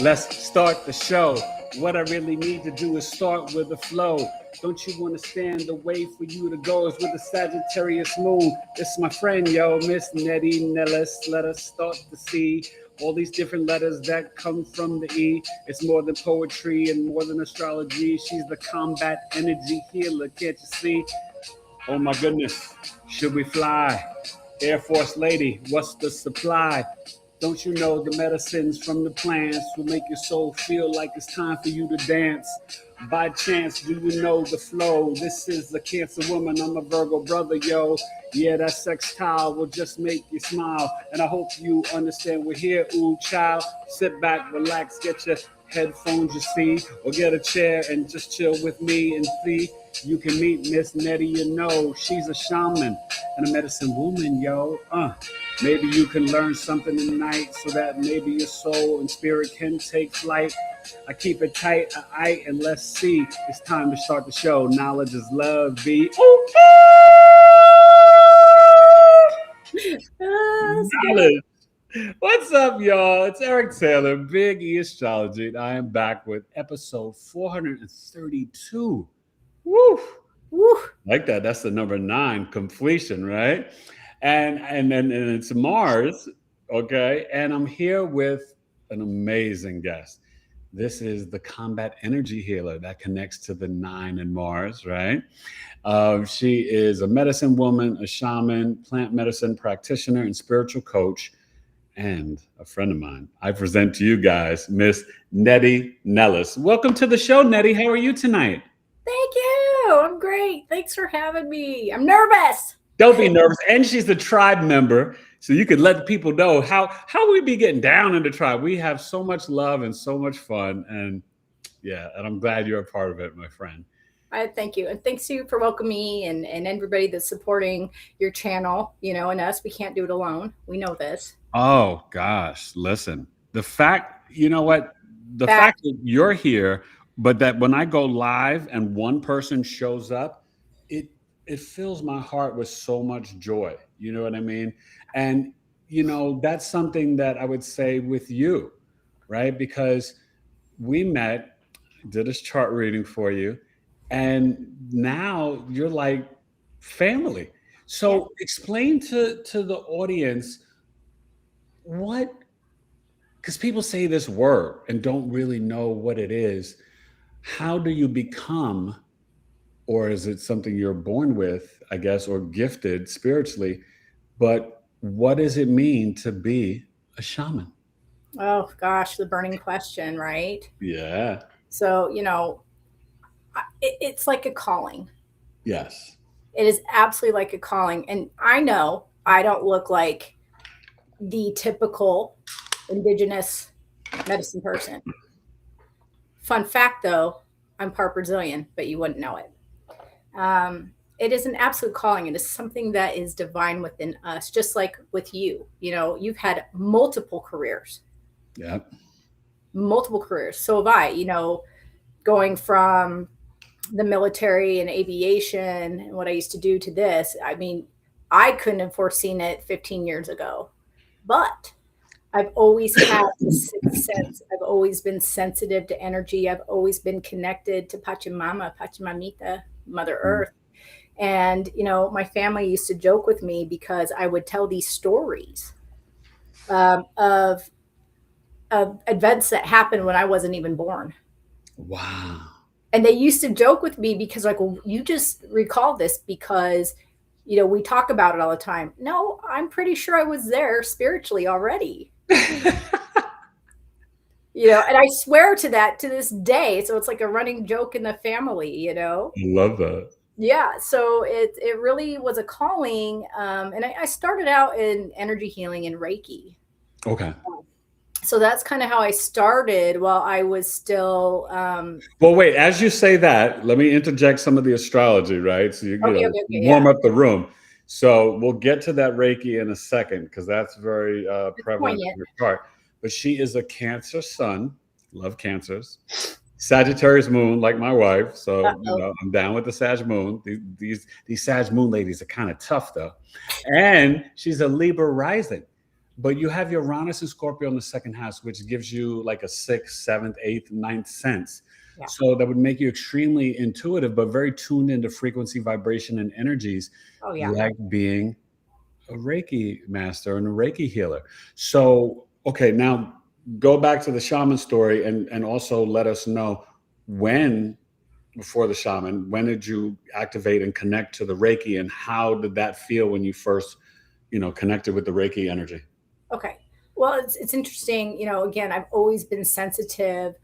Let's start the show. What I really need to do is start with the flow. Don't you understand the way for you to go is with the Sagittarius Moon? This is my friend, yo, Miss Netty Nellis. Let us start to see all these different letters that come from the E. It's more than poetry and more than astrology. She's the combat energy healer, can't you see? Oh my goodness, should we fly? Air Force lady, what's the supply? Don't you know the medicines from the plants will make your soul feel like it's time for you to dance? By chance, do you know the flow? This is a Cancer woman, I'm a Virgo brother, yo. Yeah, that sextile will just make you smile. And I hope you understand we're here, ooh, child. Sit back, relax, get your headphones, you see, or get a chair and just chill with me and see. You can meet Miss Netty, you know. She's a shaman and a medicine woman, yo. Maybe you can learn something tonight so that maybe your soul and spirit can take flight. I keep it tight, and let's see. It's time to start the show. Knowledge is love, be knowledge. What's up, y'all? It's Eric Taylor, Big E Astrology, and I am back with episode 432. Woo! Woo! Like that. That's the number 9 completion, right? And it's Mars, okay? And I'm here with an amazing guest. This is the combat energy healer that connects to the 9 and Mars, right? She is a medicine woman, a shaman, plant medicine practitioner, and spiritual coach, and a friend of mine. I present to you guys, Miss Netty Nellis. Welcome to the show, Netty. How are you tonight? Thank you. I'm great. Thanks for having me. I'm nervous. Don't be nervous. And she's a tribe member, so you could let people know how we be getting down in the tribe. We have so much love and so much fun, and yeah, and I'm glad you're a part of it, my friend. Thank you, and thanks to you for welcoming me and everybody that's supporting your channel. You know, and us, we can't do it alone. We know this. Oh gosh, listen. The fact, you know what? The fact that you're here, but that when I go live and one person shows up, it fills my heart with so much joy. You know what I mean? And, you know, that's something that I would say with you, right? Because we met, did a chart reading for you, and now you're like family. So explain to the audience what, because people say this word and don't really know what it is. How do you become, or is it something you're born with, I guess, or gifted spiritually? But what does it mean to be a shaman? Oh, gosh, the burning question, right? Yeah. So, you know, it's like a calling. Yes. It is absolutely like a calling. And I know I don't look like the typical indigenous medicine person. Fun fact, though, I'm part Brazilian, but you wouldn't know it. It is an absolute calling. It is something that is divine within us, just like with you. You know, you've had multiple careers. Yeah. Multiple careers. So have I, you know, going from the military and aviation and what I used to do to this. I mean, I couldn't have foreseen it 15 years ago, but I've always had this sixth sense. I've always been sensitive to energy. I've always been connected to Pachamama, Pachamamita, Mother Earth. And, you know, my family used to joke with me because I would tell these stories of events that happened when I wasn't even born. Wow. And they used to joke with me because, like, well, you just recall this because, you know, we talk about it all the time. No, I'm pretty sure I was there spiritually already. You know, and I swear to that to this day. So it's like a running joke in the family, you know. I love that. Yeah. So it really was a calling. And I started out in energy healing and Reiki. Okay. So that's kind of how I started while I was still. Well, wait, as you say that, let me interject some of the astrology, right? So you warm up the room. So we'll get to that Reiki in a second because that's very prevalent in your chart. But she is a Cancer Sun, love Cancers, Sagittarius Moon, like my wife. So you know, I'm down with the Sag Moon. These Sag Moon ladies are kind of tough though. And she's a Libra rising. But you have Uranus and Scorpio in the second house, which gives you like a sixth, seventh, eighth, ninth sense. Yeah. So that would make you extremely intuitive, but very tuned into frequency, vibration, and energies, Oh yeah. like being a Reiki master and a Reiki healer. So, okay, now go back to the shaman story and also let us know when, before the shaman, when did you activate and connect to the Reiki, and how did that feel when you first, connected with the Reiki energy? Okay. Well, it's interesting. Again, I've always been sensitive.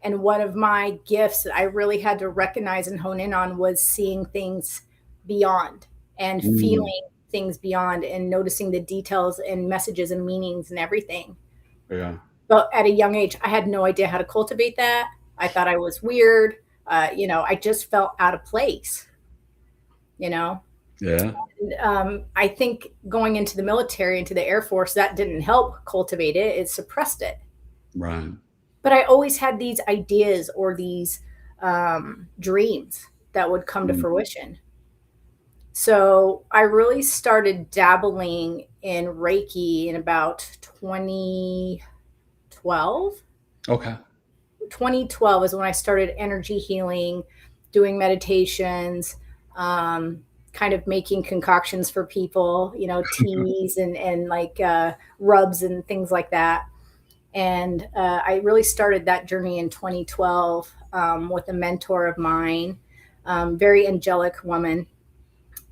And one of my gifts that I really had to recognize and hone in on was seeing things beyond and feeling things beyond and noticing the details and messages and meanings and everything. Yeah. But at a young age, I had no idea how to cultivate that. I thought I was weird. I just felt out of place, Yeah. And, I think going into the military, into the Air Force, that didn't help cultivate it. It suppressed it. Right. But I always had these ideas or these dreams that would come to fruition. So I really started dabbling in Reiki in about 2012. Okay. 2012 is when I started energy healing, doing meditations, kind of making concoctions for people, teas and like rubs and things like that. And I really started that journey in 2012 with a mentor of mine, very angelic woman.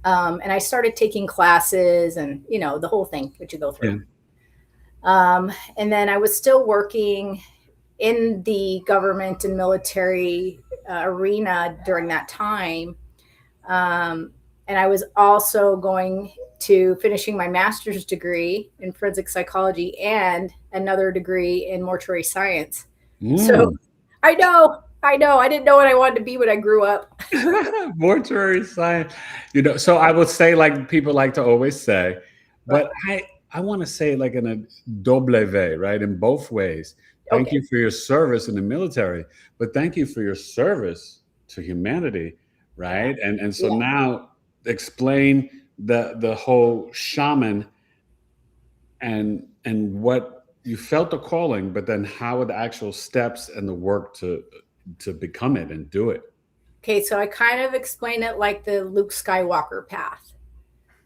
And I started taking classes and, the whole thing that you go through. Yeah. And then I was still working in the government and military arena during that time. And I was also going to finishing my master's degree in forensic psychology and another degree in mortuary science. So I know. I didn't know what I wanted to be when I grew up. Mortuary science. So I would say, like people like to always say, but I want to say like in a W, right? In both ways. Thank you for your service in the military, but thank you for your service to humanity, right? And so now explain the whole shaman and what you felt the calling, but then how are the actual steps and the work to become it and do it. Okay, so I kind of explain it like the Luke Skywalker path.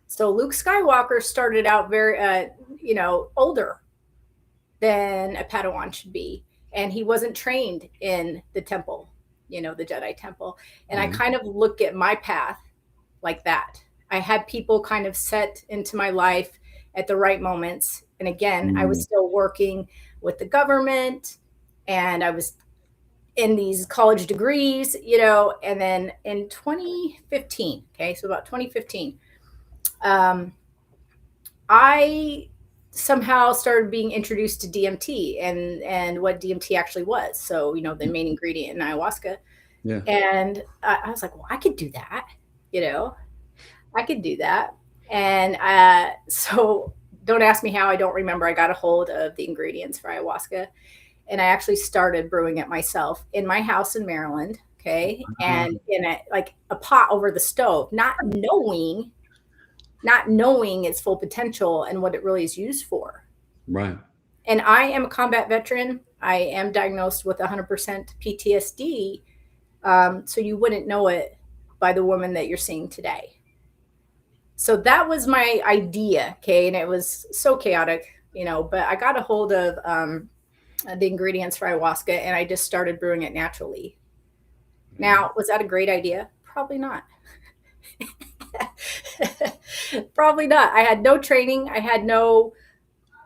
So Luke Skywalker started out very, older than a Padawan should be. And he wasn't trained in the temple, the Jedi temple. And I kind of look at my path like that. I had people kind of set into my life at the right moments. And again, I was still working with the government and I was in these college degrees, and then in 2015, okay, so about 2015, I somehow started being introduced to DMT and what DMT actually was. So, the main ingredient in ayahuasca. Yeah. And I was like, well, I could do that, I could do that. And so don't ask me how, I don't remember. I got a hold of the ingredients for ayahuasca and I actually started brewing it myself in my house in Maryland. Okay. And in a pot over the stove, not knowing its full potential and what it really is used for. Right. And I am a combat veteran. I am diagnosed with 100% PTSD. So you wouldn't know it by the woman that you're seeing today. So that was my idea. Okay. And it was so chaotic, but I got a hold of the ingredients for ayahuasca and I just started brewing it naturally. Now, was that a great idea? Probably not. Probably not. I had no training. I had no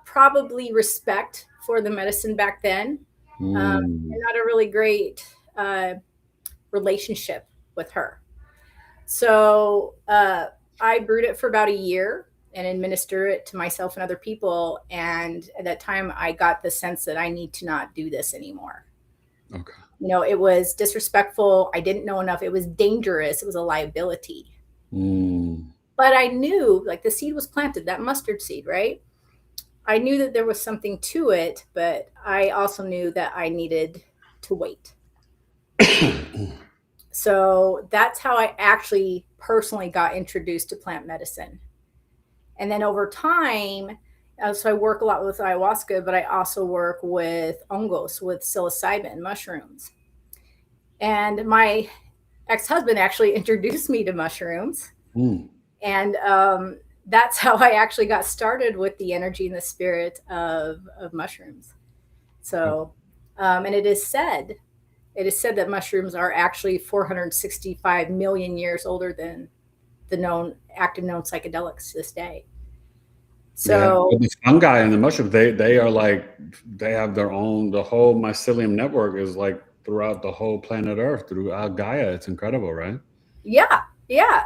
probably respect for the medicine back then. And not a really great relationship with her. So I brewed it for about a year and administer it to myself and other people. And at that time, I got the sense that I need to not do this anymore. Okay. It was disrespectful. I didn't know enough. It was dangerous. It was a liability. But I knew, like, the seed was planted, that mustard seed, right? I knew that there was something to it, but I also knew that I needed to wait. So that's how I actually personally got introduced to plant medicine. And then over time, So I work a lot with ayahuasca, but I also work with hongos, with psilocybin mushrooms. And my ex-husband actually introduced me to mushrooms. And that's how I actually got started with the energy and the spirit of mushrooms. So, and it is said that mushrooms are actually 465 million years older than the active known psychedelics to this day. So the fungi and the mushrooms, they are like, they have their own, the whole mycelium network is like throughout the whole planet Earth, throughout Gaia. It's incredible, right? Yeah.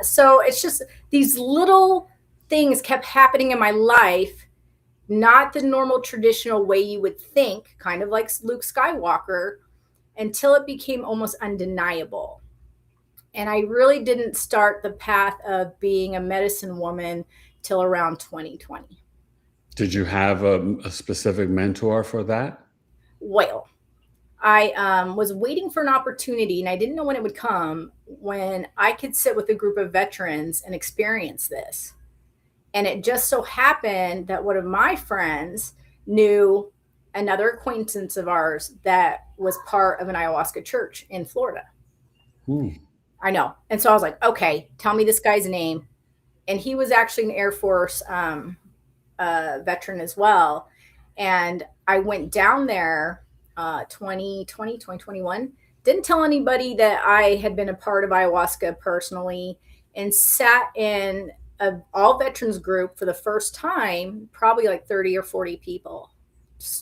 So it's just these little things kept happening in my life, not the normal traditional way you would think, kind of like Luke Skywalker, until it became almost undeniable. And I really didn't start the path of being a medicine woman till around 2020. Did you have a specific mentor for that? Well, I was waiting for an opportunity, and I didn't know when it would come, when I could sit with a group of veterans and experience this. And it just so happened that one of my friends knew another acquaintance of ours that was part of an ayahuasca church in Florida. I know. And so I was like, okay, tell me this guy's name. And he was actually an Air Force veteran as well. And I went down there 2021. Didn't tell anybody that I had been a part of ayahuasca personally, and sat in a all veterans group for the first time, probably like 30 or 40 people,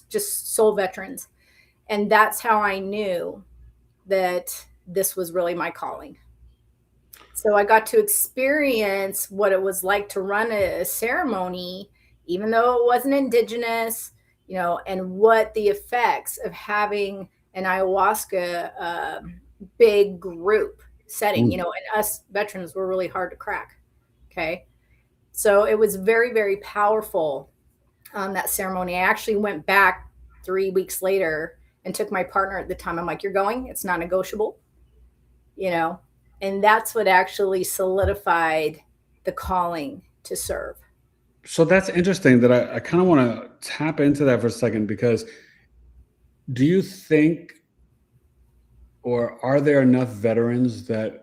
just soul veterans. And that's how I knew that this was really my calling. So I got to experience what it was like to run a ceremony, even though it wasn't indigenous, and what the effects of having an ayahuasca big group setting, and us veterans were really hard to crack. Okay. So it was very, very powerful, that ceremony. I actually went back 3 weeks later and took my partner at the time. I'm like, you're going, it's not negotiable, and that's what actually solidified the calling to serve. So that's interesting that I kind of want to tap into that for a second, because do you think, or are there enough veterans that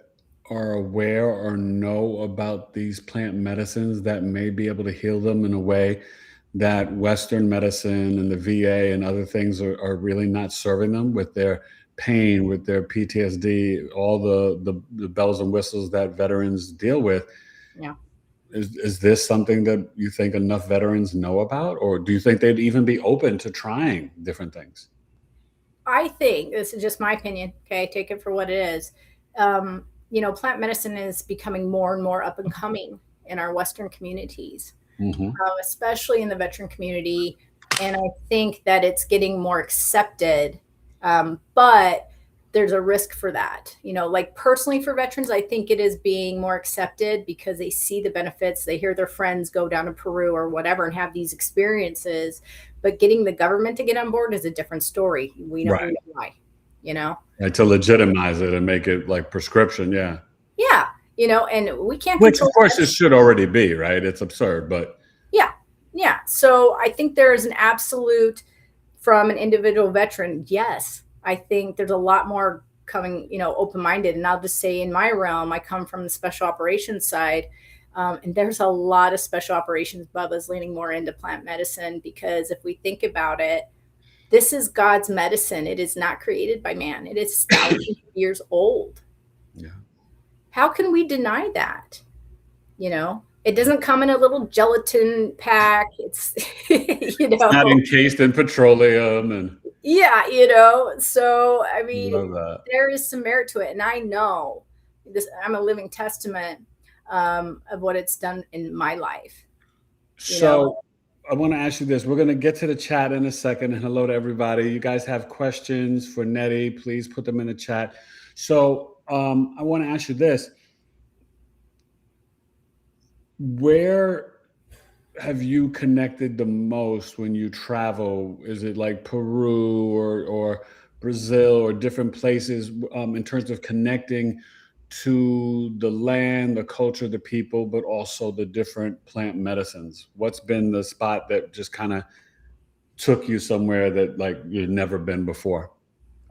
are aware or know about these plant medicines that may be able to heal them in a way that Western medicine and the VA and other things are really not serving them with their pain, with their PTSD, all the bells and whistles that veterans deal with? Yeah. Is this something that you think enough veterans know about, or do you think they'd even be open to trying different things? I think, this is just my opinion, okay, take it for what it is. Plant medicine is becoming more and more up and coming in our Western communities, especially in the veteran community. And I think that it's getting more accepted, but there's a risk for that. Like personally for veterans, I think it is being more accepted because they see the benefits. They hear their friends go down to Peru or whatever and have these experiences. But getting the government to get on board is a different story. We don't know why, Right, to legitimize it and make it like prescription. Yeah. And we can't. Which, of course, it should already be, right? It's absurd, but. Yeah. So I think there is an absolute, from an individual veteran, yes. I think there's a lot more coming, open-minded. And I'll just say in my realm, I come from the special operations side. And there's a lot of special operations. Bubba's leaning more into plant medicine, because if we think about it, this is God's medicine. It is not created by man. It is thousands of years old. Yeah. How can we deny that? It doesn't come in a little gelatin pack. It's, it's not encased in petroleum and. Yeah. So, I mean, there is some merit to it. And I know this, I'm a living testament of what it's done in my life. So I want to ask you this. We're going to get to the chat in a second. And hello to everybody. You guys have questions for Netty, please put them in the chat. So I want to ask you this. Where have you connected the most when you travel? Is it like Peru or Brazil or different places in terms of connecting to the land, the culture, the people, but also the different plant medicines? What's been the spot that just kind of took you somewhere that like you'd never been before?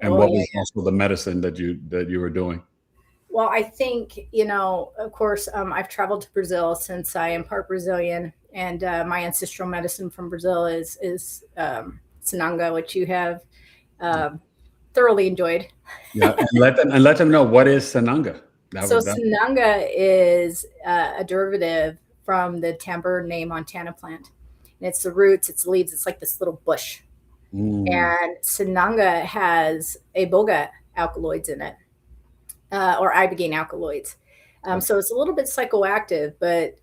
And Oh what yeah. was also the medicine that you were doing? Well, I think, of course, I've traveled to Brazil since I am part Brazilian, and my ancestral medicine from Brazil is Sananga, which you have thoroughly enjoyed. Yeah, and let them know what is Sananga. So Sananga is a derivative from the Tambur Montana plant, and it's the roots, it's the leaves, it's like this little bush. And Sananga has iboga alkaloids in it, or ibogaine alkaloids. So it's a little bit psychoactive, but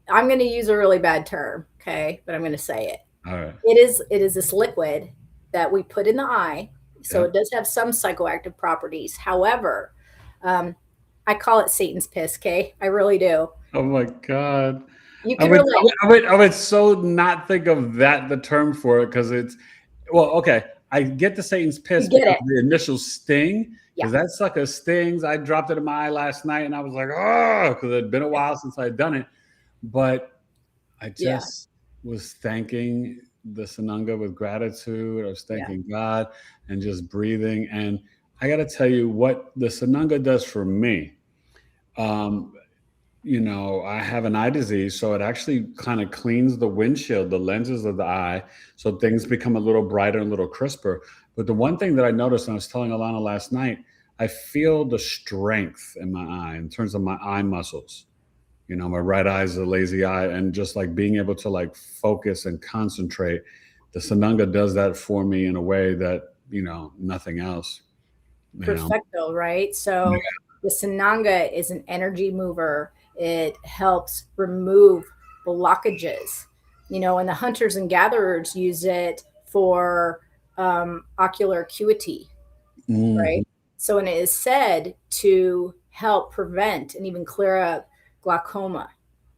I'm going to use a really bad term, okay? But I'm going to say it. All right. It is this liquid that we put in the eye, so it does have some psychoactive properties. However, I call it Satan's piss, okay? I really do. Oh my God. You can relate. I would so not think of that, the term for it, because it's, well, okay. I get the Satan's piss because the initial sting, because that sucker stings. I dropped it in my eye last night and I was like, oh, because it had been a while since I'd done it. But I just was thanking the Sananga with gratitude. I was thanking God and just breathing. And I got to tell you what the Sananga does for me. I have an eye disease, so it actually kind of cleans the windshield, the lenses of the eye, so things become a little brighter and a little crisper. But the one thing that I noticed, and I was telling Alana last night, I feel the strength in my eye in terms of my eye muscles. My right eye is a lazy eye, and just like being able to like focus and concentrate, the Sananga does that for me in a way that, nothing else. Perfecto, right? So the Sananga is an energy mover. It helps remove blockages, and the hunters and gatherers use it for ocular acuity, right? So, and it is said to help prevent and even clear up glaucoma,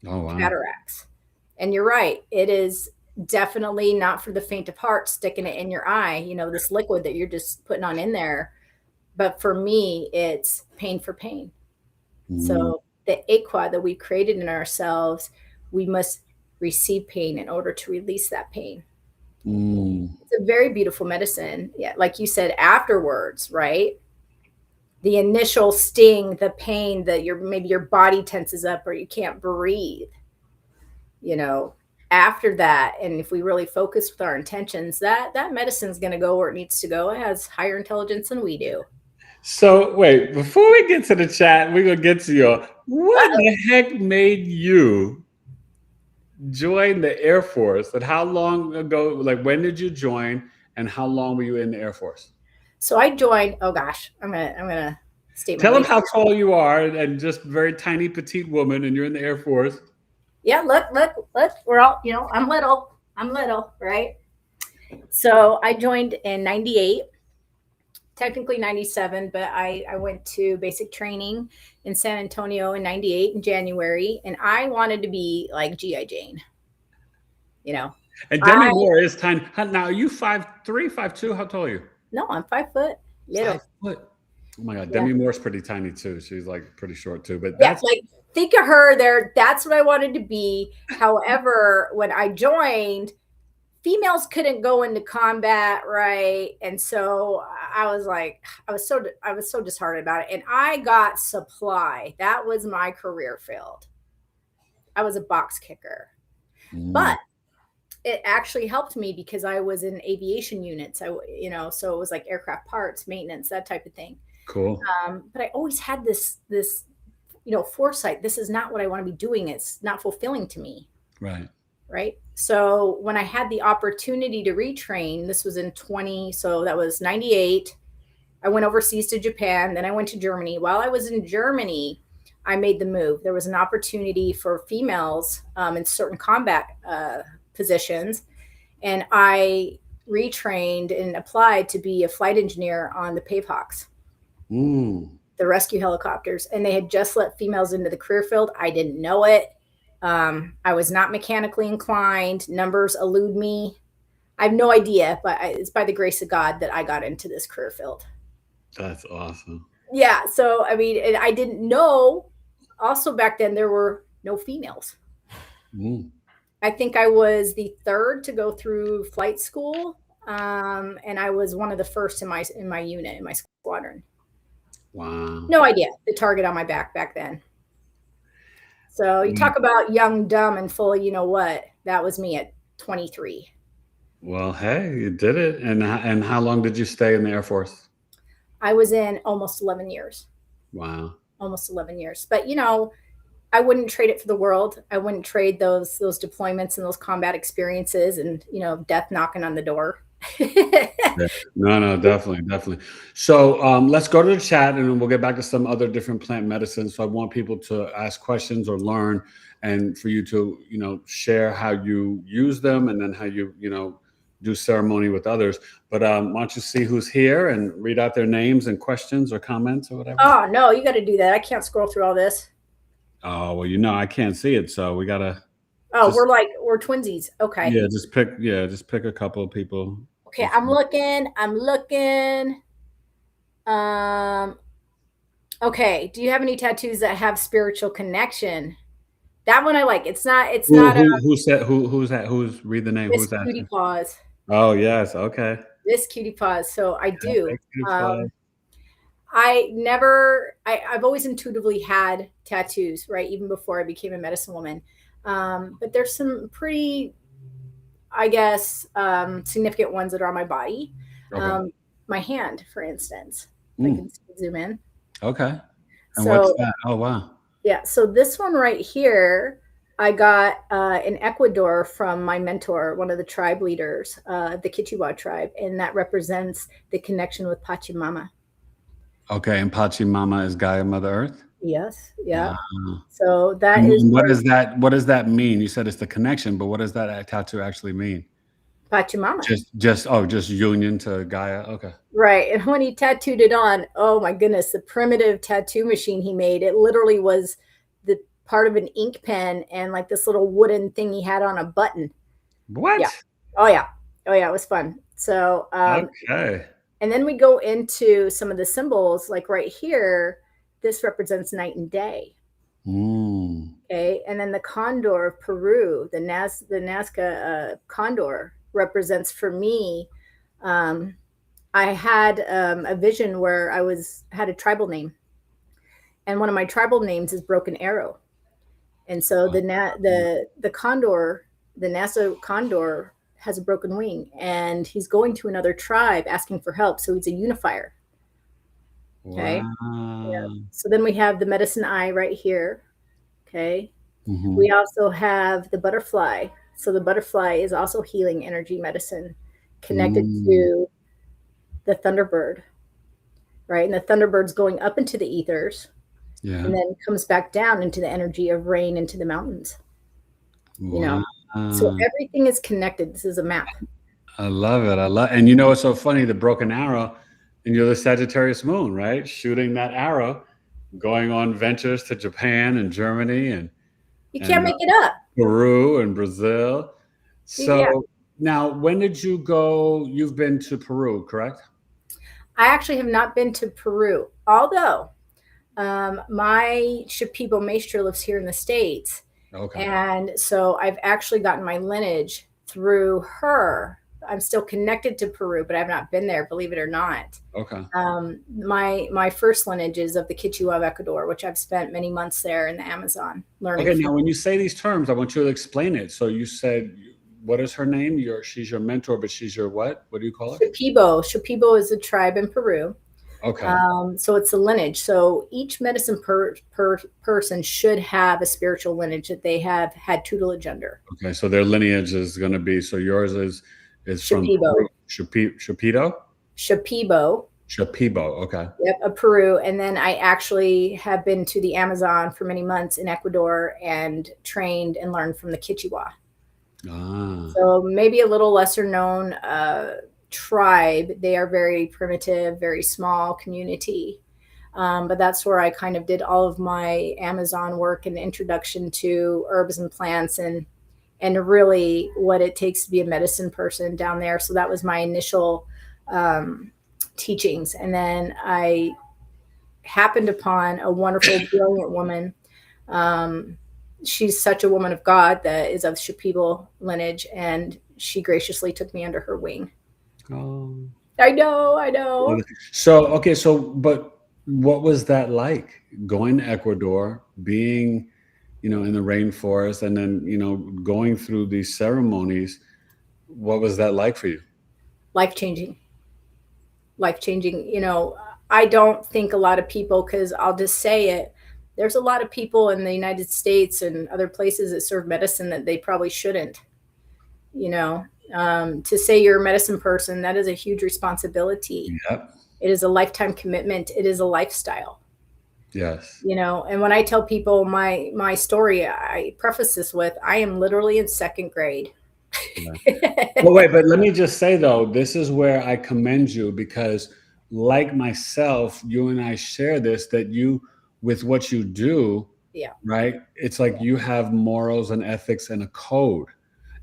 cataracts. And you're right, it is definitely not for the faint of heart, sticking it in your eye, this liquid that you're just putting on in there. But for me, it's pain for pain. So the aqua that we created in ourselves, we must receive pain in order to release that pain. It's a very beautiful medicine. Yeah, like you said, afterwards, right? The initial sting, the pain that maybe your body tenses up or you can't breathe. After that, and if we really focus with our intentions, that medicine's going to go where it needs to go. It has higher intelligence than we do. So wait, before we get to the chat, we're gonna get to your what the heck made you join the Air Force? And how long ago, like when did you join and how long were you in the Air Force? So I joined, oh gosh, I'm gonna state my Tell them how tall you are and just very tiny petite woman and you're in the Air Force. Yeah, look, we're all, I'm little, right? So I joined in 98. Technically 97, but I went to basic training in San Antonio in 98 in January, and I wanted to be like G.I. Jane. And Demi Moore is tiny. Now, are you 5'3", 5'2"? How tall are you? No, I'm 5 foot. Little. 5 foot. Oh my God, Demi Moore's pretty tiny too. She's like pretty short too. But that's like, think of her there. That's what I wanted to be. However, when I joined, females couldn't go into combat, right? And so I was like, I was so disheartened about it. And I got supply. That was my career field. I was a box kicker. But it actually helped me because I was in aviation units. So it was like aircraft parts, maintenance, that type of thing. Cool. But I always had this foresight. This is not what I want to be doing. It's not fulfilling to me. Right. So when I had the opportunity to retrain, this was in so that was 98. I went overseas to Japan. Then I went to Germany. While I was in Germany, I made the move. There was an opportunity for females in certain combat positions. And I retrained and applied to be a flight engineer on the Pave Hawks, the rescue helicopters. And they had just let females into the career field. I didn't know it. I was not mechanically inclined. Numbers elude me. I have no idea, but it's by the grace of God that I got into this career field. That's awesome. Yeah. So, I mean, and I didn't know also back then there were no females. Mm. I think I was the third to go through flight school. And I was one of the first in my unit, in my squadron. Wow. No idea the target on my back then. So you talk about young, dumb, and full of you know what. That was me at 23. Well, hey, you did it. And how long did you stay in the Air Force? I was in almost 11 years. Wow. Almost 11 years. But, you know, I wouldn't trade it for the world. I wouldn't trade those deployments and those combat experiences and, you know, death knocking on the door. Yeah. No, definitely. So let's go to the chat and then we'll get back to some other different plant medicines. So I want people to ask questions or learn, and for you to, you know, share how you use them and then how you know, do ceremony with others. But why don't you see who's here and read out their names and questions or comments or whatever? Oh, no, you got to do that. I can't scroll through all this. Oh, well, you know, I can't see it. So we got to. Oh, we're twinsies. Okay. Yeah, just pick a couple of people. Okay, I'm looking. Okay, do you have any tattoos that have spiritual connection? That one I like. It's not. Who's that? Who's read the name? Miss Who's that? Cutie Paws. Oh yes, okay. This Cutie Paws. So I do. Paws. I've always intuitively had tattoos, right? Even before I became a medicine woman. But there's some pretty, I guess, significant ones that are on my body. Okay. My hand, for instance. I can zoom in. Okay. And So, what's that? Oh, wow. Yeah. So this one right here, I got in Ecuador from my mentor, one of the tribe leaders, the Quechua tribe, and that represents the connection with Pachamama. Okay. And Pachamama is Gaia, Mother Earth? Yes. Yeah. Wow. So that and is. What is that? What does that mean? You said it's the connection, but what does that tattoo actually mean? Pachamama. Just union to Gaia. Okay. Right. And when he tattooed it on, oh my goodness, the primitive tattoo machine he made, it literally was the part of an ink pen and like this little wooden thing he had on a button. What? Yeah. Oh yeah. It was fun. So okay. And then we go into some of the symbols, like right here, this represents night and day. Okay. And then the condor of Peru, the Nazca condor represents for me. I had a vision where I had a tribal name, and one of my tribal names is Broken Arrow, and so the condor, the Nazca condor, has a broken wing, and he's going to another tribe asking for help. So he's a unifier. Okay. Wow. Yeah. So then we have the medicine eye right here. Okay. Mm-hmm. We also have the butterfly. So the butterfly is also healing energy medicine connected to the thunderbird, right? And the thunderbird's going up into the ethers, and then comes back down into the energy of rain into the mountains. You know, so everything is connected. This is a map. I love it. And you know what's so funny? The broken arrow, and you're the Sagittarius Moon, right? Shooting that arrow, going on ventures to Japan and Germany and you can't make it up. Peru and Brazil. So now, when did you go? You've been to Peru, correct? I actually have not been to Peru, although my Shipibo maestro lives here in the States. Okay. And so I've actually gotten my lineage through her. I'm still connected to Peru, but I've not been there, believe it or not. Okay. My first lineage is of the Quechua of Ecuador, which I've spent many months there in the Amazon learning. Okay, now when you say these terms, I want you to explain it. So you said, what is her name? She's your mentor, but she's your what? What do you call her? Shipibo. Shipibo is a tribe in Peru. Okay. So it's a lineage. So each medicine person should have a spiritual lineage that they have had tutelage under. Okay, so their lineage is going to be, so yours is Shipibo. From Shipibo? Shipibo, okay. Yep, of Peru. And then I actually have been to the Amazon for many months in Ecuador and trained and learned from the Quechua. So maybe a little lesser known tribe. They are very primitive, very small community. But that's where I kind of did all of my Amazon work and introduction to herbs and plants and really what it takes to be a medicine person down there. So that was my initial teachings. And then I happened upon a wonderful, brilliant woman. She's such a woman of God that is of Shapibal lineage, and she graciously took me under her wing. Oh. I know. So, okay, but what was that like, going to Ecuador, being, in the rainforest, and then, going through these ceremonies? What was that like for you? Life-changing. I don't think a lot of people, because I'll just say it, there's a lot of people in the United States and other places that serve medicine that they probably shouldn't. To say you're a medicine person, that is a huge responsibility. Yep. It is a lifetime commitment. It is a lifestyle. Yes. And when I tell people my story, I preface this with, I am literally in second grade. Yeah. Well, wait, but let me just say, though, this is where I commend you, because like myself, you and I share this, that you, with what you do, Yeah. right? It's like you have morals and ethics and a code.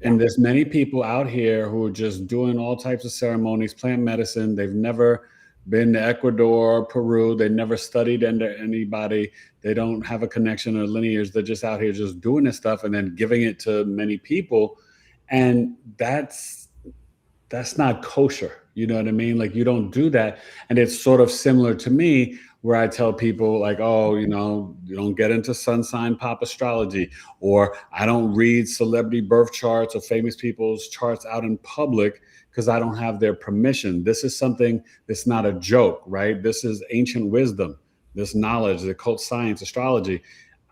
And there's many people out here who are just doing all types of ceremonies, plant medicine. They've never been to Ecuador, Peru. They never studied under anybody. They don't have a connection or lineage. They're just out here just doing this stuff and then giving it to many people. And that's not kosher. You know what I mean? Like, you don't do that. And it's sort of similar to me, where I tell people, like, oh, you don't get into sun sign pop astrology, or I don't read celebrity birth charts or famous people's charts out in public because I don't have their permission. This is something that's not a joke, right? This is ancient wisdom, this knowledge, the occult science, astrology.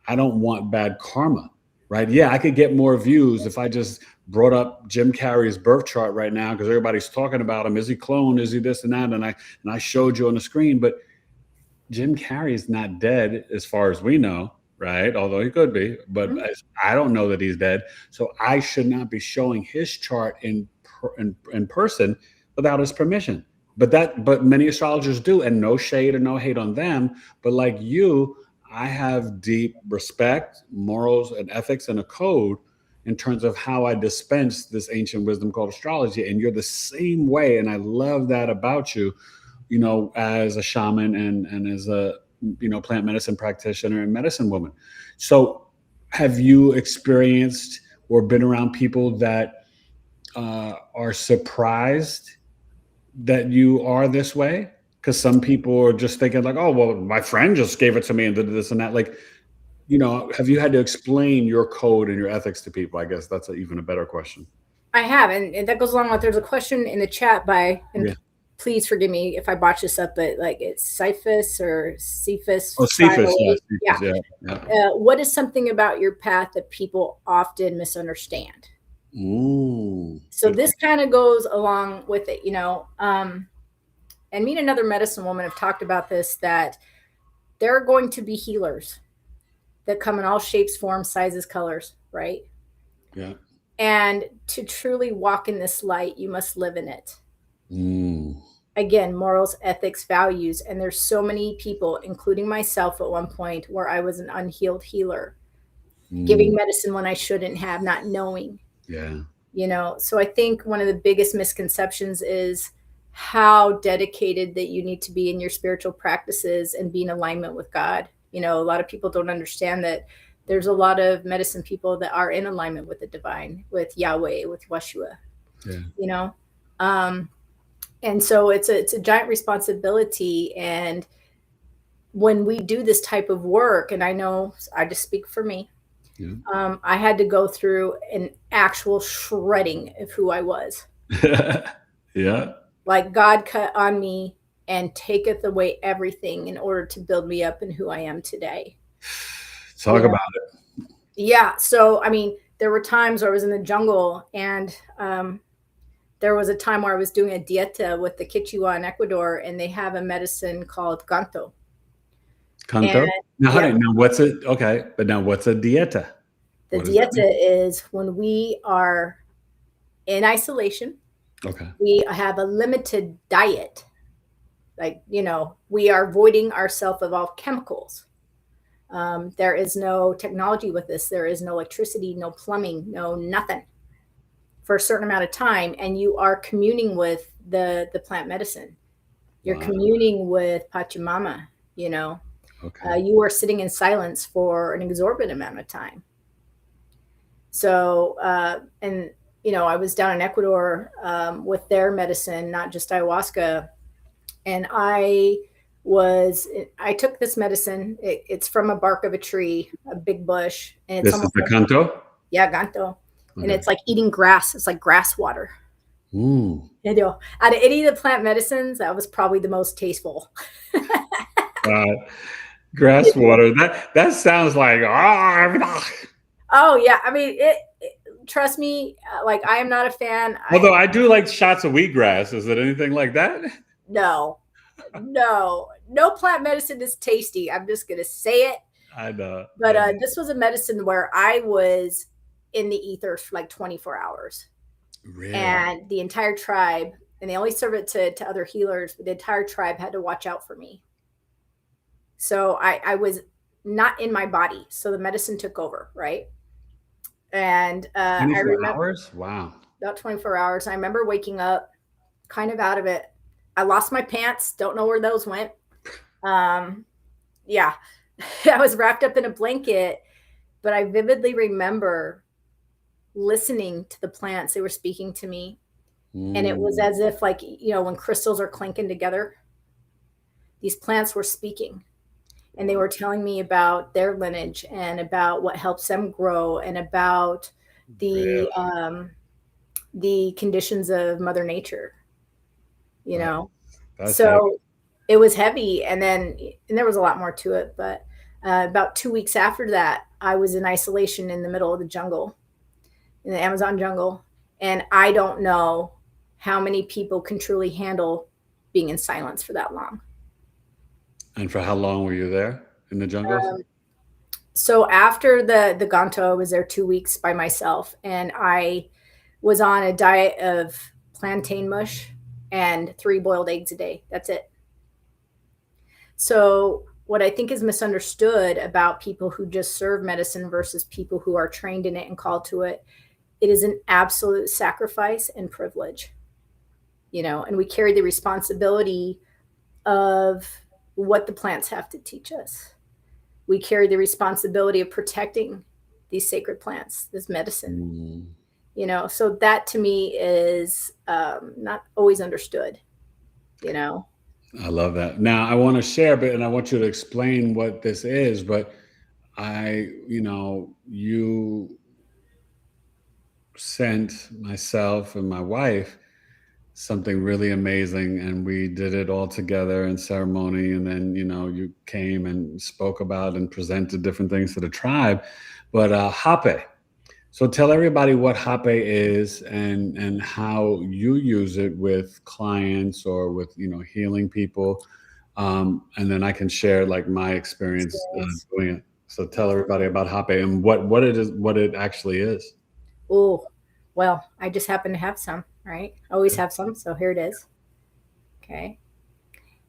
I don't want bad karma, right? Yeah, I could get more views if I just brought up Jim Carrey's birth chart right now, because everybody's talking about him. Is he cloned? Is he this and that? And I showed you on the screen, but Jim Carrey is not dead as far as we know, right? Although he could be, but I don't know that he's dead. So I should not be showing his chart in person without his permission. But many astrologers do, and no shade or no hate on them. But like you, I have deep respect, morals, and ethics, and a code in terms of how I dispense this ancient wisdom called astrology. And you're the same way. And I love that about you, as a shaman and as a, plant medicine practitioner and medicine woman. So have you experienced or been around people that are surprised that you are this way? Because some people are just thinking like, oh, well, my friend just gave it to me and did this and that. Like, have you had to explain your code and your ethics to people? I guess that's even a better question. I have. And that goes along with, there's a question in the chat please forgive me if I botch this up, but like it's Cephas or Cephas. Oh, Cephas, yeah. What is something about your path that people often misunderstand? Ooh. So this kind of goes along with it, and me and another medicine woman have talked about this, that there are going to be healers that come in all shapes, forms, sizes, colors, right? Yeah. And to truly walk in this light, you must live in it. Again, morals, ethics, values. And there's so many people, including myself at one point, where I was an unhealed healer, giving medicine when I shouldn't have, not knowing. Yeah. So I think one of the biggest misconceptions is how dedicated that you need to be in your spiritual practices and be in alignment with God. A lot of people don't understand that there's a lot of medicine people that are in alignment with the divine, with Yahweh, with Yeshua. Yeah. And so it's a giant responsibility. And when we do this type of work, and I know I just speak for me, I had to go through an actual shredding of who I was. Yeah. Like God cut on me and taketh away everything in order to build me up in who I am today. Talk about it. Yeah. So, there were times where I was in the jungle, and there was a time where I was doing a dieta with the Quechua in Ecuador, and they have a medicine called canto. Canto? Now, what's it? Okay. But now what's a dieta? The dieta is when we are in isolation. Okay. We have a limited diet. Like, we are voiding ourselves of all chemicals. There is no technology with this. There is no electricity, no plumbing, no nothing for a certain amount of time. And you are communing with the plant medicine. You're communing with Pachamama. you know. Okay. You are sitting in silence for an exorbitant amount of time. So, and, you know, I was down in Ecuador with their medicine, not just ayahuasca. And I took this medicine. It's from a bark of a tree, a big bush. And it's This is almost the like, canto? yeah, ganto. And Okay. it's like eating grass. It's like grass water. Ooh. You know, out of any of the plant medicines, that was probably the most tasteful. Grass water. That sounds like Oh yeah, I mean trust me, like I am not a fan. although I do like shots of wheatgrass. Is it anything like that? No, no plant medicine is tasty. I'm just gonna say it. I know. But this was a medicine where I was in the ether for like 24 hours, Really? and the entire tribe, and they only serve it to other healers. But the entire tribe had to watch out for me. So I was not in my body, so the medicine took over, right? And I 24 remember hours? Wow. about 24 hours. I remember waking up kind of out of it. I lost my pants. Don't know where those went. Yeah, I was wrapped up in a blanket, but I vividly remember listening to the plants. They were speaking to me. And it was as if, like, you know, when crystals are clinking together, these plants were speaking. And they were telling me about their lineage and about what helps them grow and about the conditions of Mother Nature, you know. That's so heavy. it was heavy, and there was a lot more to it. But about 2 weeks after that, I was in isolation in the middle of the jungle, in the Amazon jungle, and I don't know how many people can truly handle being in silence for that long. And for how long were you there in the jungle? So after the Ganto, I was there 2 weeks by myself, and I was on a diet of plantain mush and 3 boiled eggs a day. That's it. So what I think is misunderstood about people who just serve medicine versus people who are trained in it and called to it, it is an absolute sacrifice and privilege, you know, and we carry the responsibility of what the plants have to teach us. We carry the responsibility of protecting these sacred plants, this medicine, you know. So that to me is not always understood, you know. I love that. Now I want to share a bit, and I want you to explain what this is. But you sent myself and my wife something really amazing, and we did it all together in ceremony. And then, you came and spoke about and presented different things to the tribe. But Hape. So tell everybody what Hape is and how you use it with clients or with, healing people. And then I can share like my experience doing it. So tell everybody about Hape and what it is, what it actually is. Oh, well, I just happen to have some, right? I always have some. So here it is. Okay.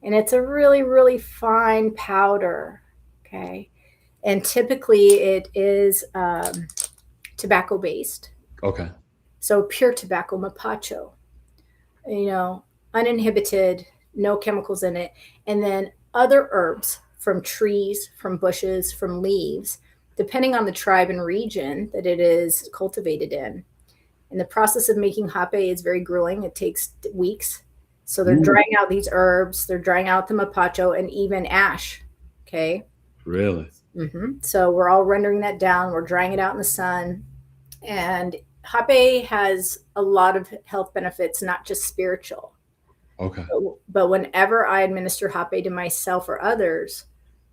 And it's a really, really fine powder. Okay. And typically it is tobacco based. Okay. So pure tobacco, mapacho, uninhibited, no chemicals in it. And then other herbs from trees, from bushes, from leaves, depending on the tribe and region that it is cultivated in. And the process of making Hape is very grueling. It takes weeks. So they're drying out these herbs. They're drying out the mapacho and even ash. Okay. Really? Mm-hmm. So we're all rendering that down. We're drying it out in the sun. And Hape has a lot of health benefits, not just spiritual. Okay. But whenever I administer Hape to myself or others,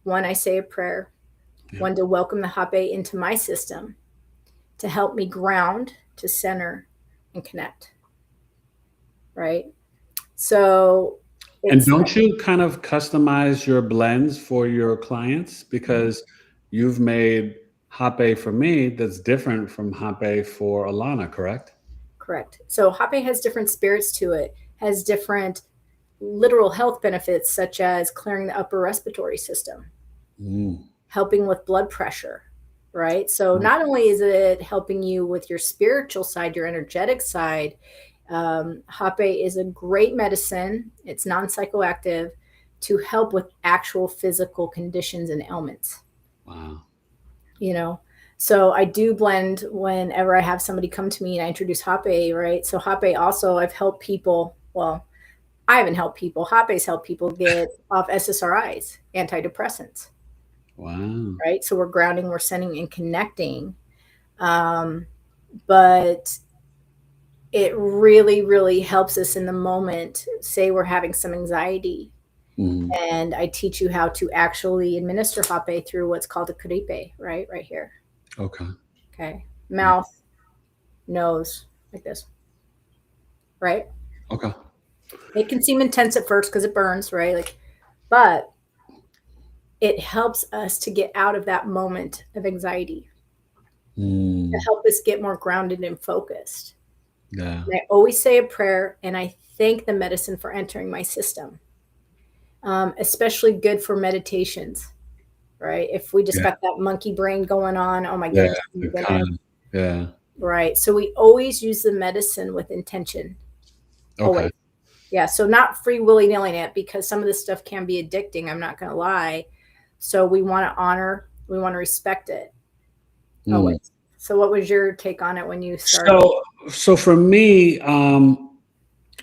one, I say a prayer. Yeah. One, to welcome the Hape into my system, to help me ground, to center, and connect. Right? So. And don't you kind of customize your blends for your clients? Because you've made Hape for me that's different from Hape for Alana, correct? Correct. So Hape has different spirits to it, has different literal health benefits, such as clearing the upper respiratory system, helping with blood pressure, right? So not only is it helping you with your spiritual side, your energetic side, Hape is a great medicine. It's non-psychoactive to help with actual physical conditions and ailments. Wow. You know, so I do blend whenever I have somebody come to me and I introduce Hape, right? So Hape also, I've helped people, well, I haven't helped people. Hape's helped people get off SSRIs, antidepressants. Wow. Right? So we're grounding, we're sending and connecting. But it really, really helps us in the moment. Say we're having some anxiety, and I teach you how to actually administer Hape through what's called a crepe, right here. Okay. Mouth, nose, like this. Right? Okay. It can seem intense at first because it burns, right? Like, but it helps us to get out of that moment of anxiety, to help us get more grounded and focused. Yeah. And I always say a prayer, and I thank the medicine for entering my system. Especially good for meditations, right? If we just got that monkey brain going on, oh my goodness. Yeah. Right. So we always use the medicine with intention. Okay. Always. Yeah. So not free willy-nilly it, because some of this stuff can be addicting. I'm not going to lie. So we want to honor, we want to respect it. Always. So what was your take on it when you started? So for me,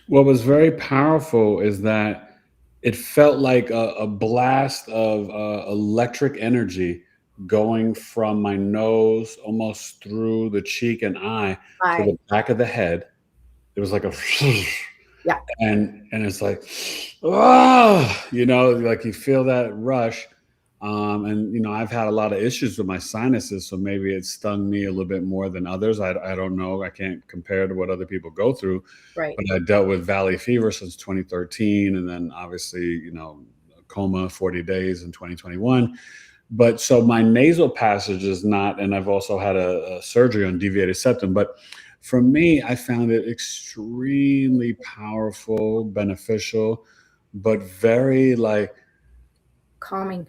what was very powerful is that it felt like a blast of electric energy going from my nose almost through the cheek and eye to the back of the head. It was like a yeah, and it's like, oh, you know, like you feel that rush. And you know, I've had a lot of issues with my sinuses, so maybe it stung me a little bit more than others. I don't know. I can't compare to what other people go through. Right. But I dealt with valley fever since 2013, and then obviously, you know, coma 40 days in 2021. But so my nasal passage is not, and I've also had a surgery on deviated septum. But for me, I found it extremely powerful, beneficial, but very like calming.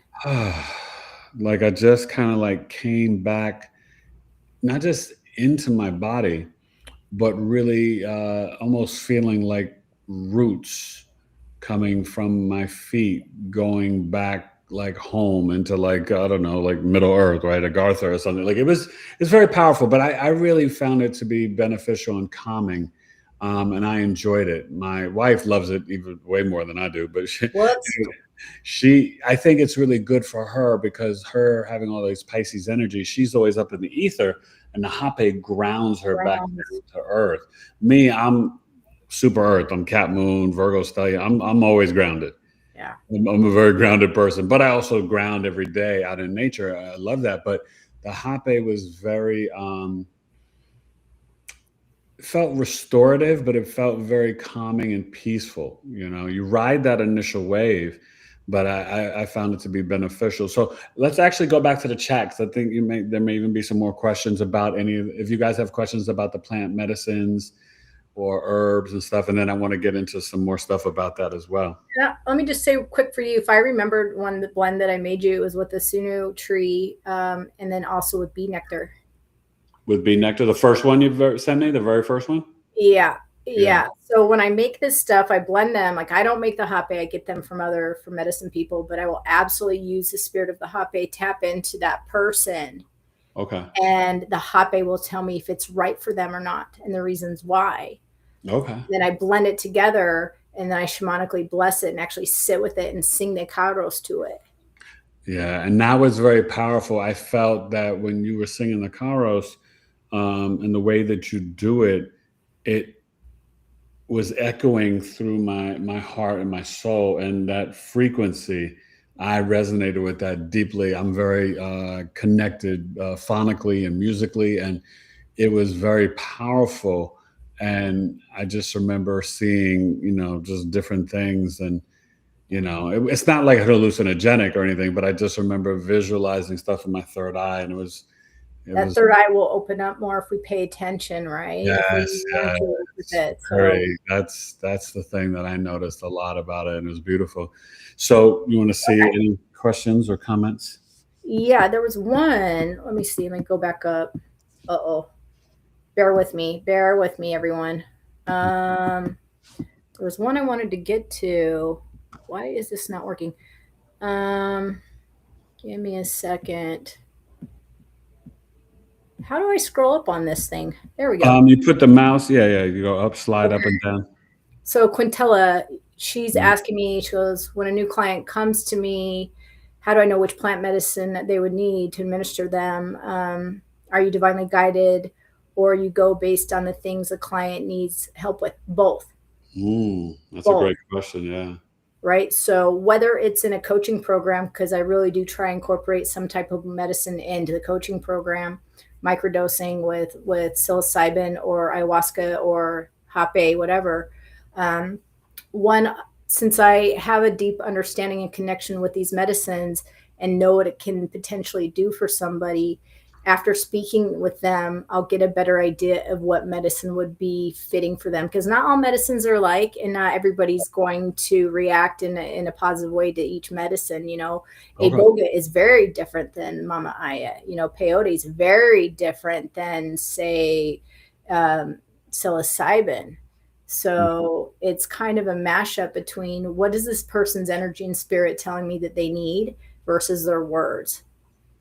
Like I just kind of like came back, not just into my body, but really almost feeling like roots coming from my feet, going back like home into like, I don't know, like Middle Earth, right? Agartha or something. Like it's very powerful, but I really found it to be beneficial and calming. And I enjoyed it. My wife loves it even way more than I do, but I think it's really good for her because her having all these Pisces energy, she's always up in the ether, and the Hape grounds her back down to earth. Me, I'm super earth. I'm Cap Moon, Virgo Stellium. I'm always grounded. Yeah. I'm a very grounded person, but I also ground every day out in nature. I love that. But the Hape was very, it felt restorative, but it felt very calming and peaceful. You know, you ride that initial wave, but I found it to be beneficial. So let's actually go back to the chat, because I think there may even be some more questions about if you guys have questions about the plant medicines or herbs and stuff, and then I want to get into some more stuff about that as well. Yeah, let me just say quick for you, if I remembered the blend that I made you, it was with the Sunu tree, and then also with bee nectar. With bee nectar, the first one you sent me, the very first one? Yeah. So when I make this stuff, I blend them. Like I don't make the Hape, I get them from medicine people, but I will absolutely use the spirit of the Hape, tap into that person. Okay. And the Hape will tell me if it's right for them or not, and the reasons why. Okay. Then I blend it together, and then I shamanically bless it and actually sit with it and sing the kairos to it. Yeah, and that was very powerful. I felt that when you were singing the kairos, and the way that you do it, it was echoing through my heart and my soul, and that frequency, I resonated with that deeply. I'm very connected phonically and musically, and it was very powerful. And I just remember seeing, you know, just different things, and you know, it's not like hallucinogenic or anything, but I just remember visualizing stuff in my third eye, and that third eye will open up more if we pay attention, right? Yes, that's the thing that I noticed a lot about it, and it was beautiful. So you want to see any questions or comments? Yeah, there was one. Let me see. Let me go back up. Bear with me, everyone. There was one I wanted to get to. Why is this not working? Give me a second. How do I scroll up on this thing? There we go. You put the mouse, yeah, you go up, slide up and down. So Quintella, she's Mhm. asking me, she goes, when a new client comes to me, how do I know which plant medicine that they would need to administer them? Are you divinely guided, or you go based on the things the client needs help with? Both. That's a Both. great question. Yeah. Right. So whether it's in a coaching program, because I really do try and incorporate some type of medicine into the coaching program, microdosing with psilocybin or ayahuasca or Hape, whatever. One, since I have a deep understanding and connection with these medicines and know what it can potentially do for somebody, after speaking with them, I'll get a better idea of what medicine would be fitting for them. Because not all medicines are alike, and not everybody's going to react in a positive way to each medicine. You know, Okay. Iboga is very different than Mama Aya. You know, peyote is very different than, say, psilocybin. So it's kind of a mashup between what is this person's energy and spirit telling me that they need versus their words,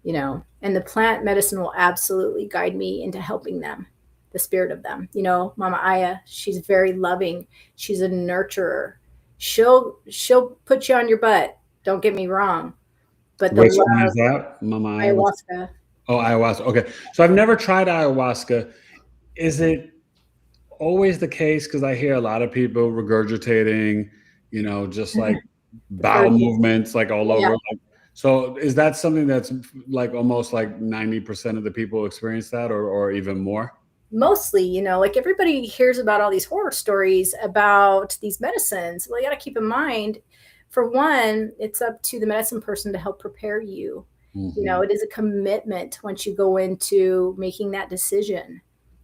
you know. And the plant medicine will absolutely guide me into helping them, the spirit of them. You know, Mama Aya, she's very loving. She's a nurturer. She'll put you on your butt. Don't get me wrong. But the Which one love, is that? Mama ayahuasca. Oh, ayahuasca. Okay. So I've never tried ayahuasca. Is it always the case? Because I hear a lot of people regurgitating, just like bowel movements, like all Yeah. over. So is that something that's like almost like 90% of the people experience that, or even more? Mostly, you know, like everybody hears about all these horror stories about these medicines. Well, you got to keep in mind, for one, it's up to the medicine person to help prepare you. You know, it is a commitment once you go into making that decision.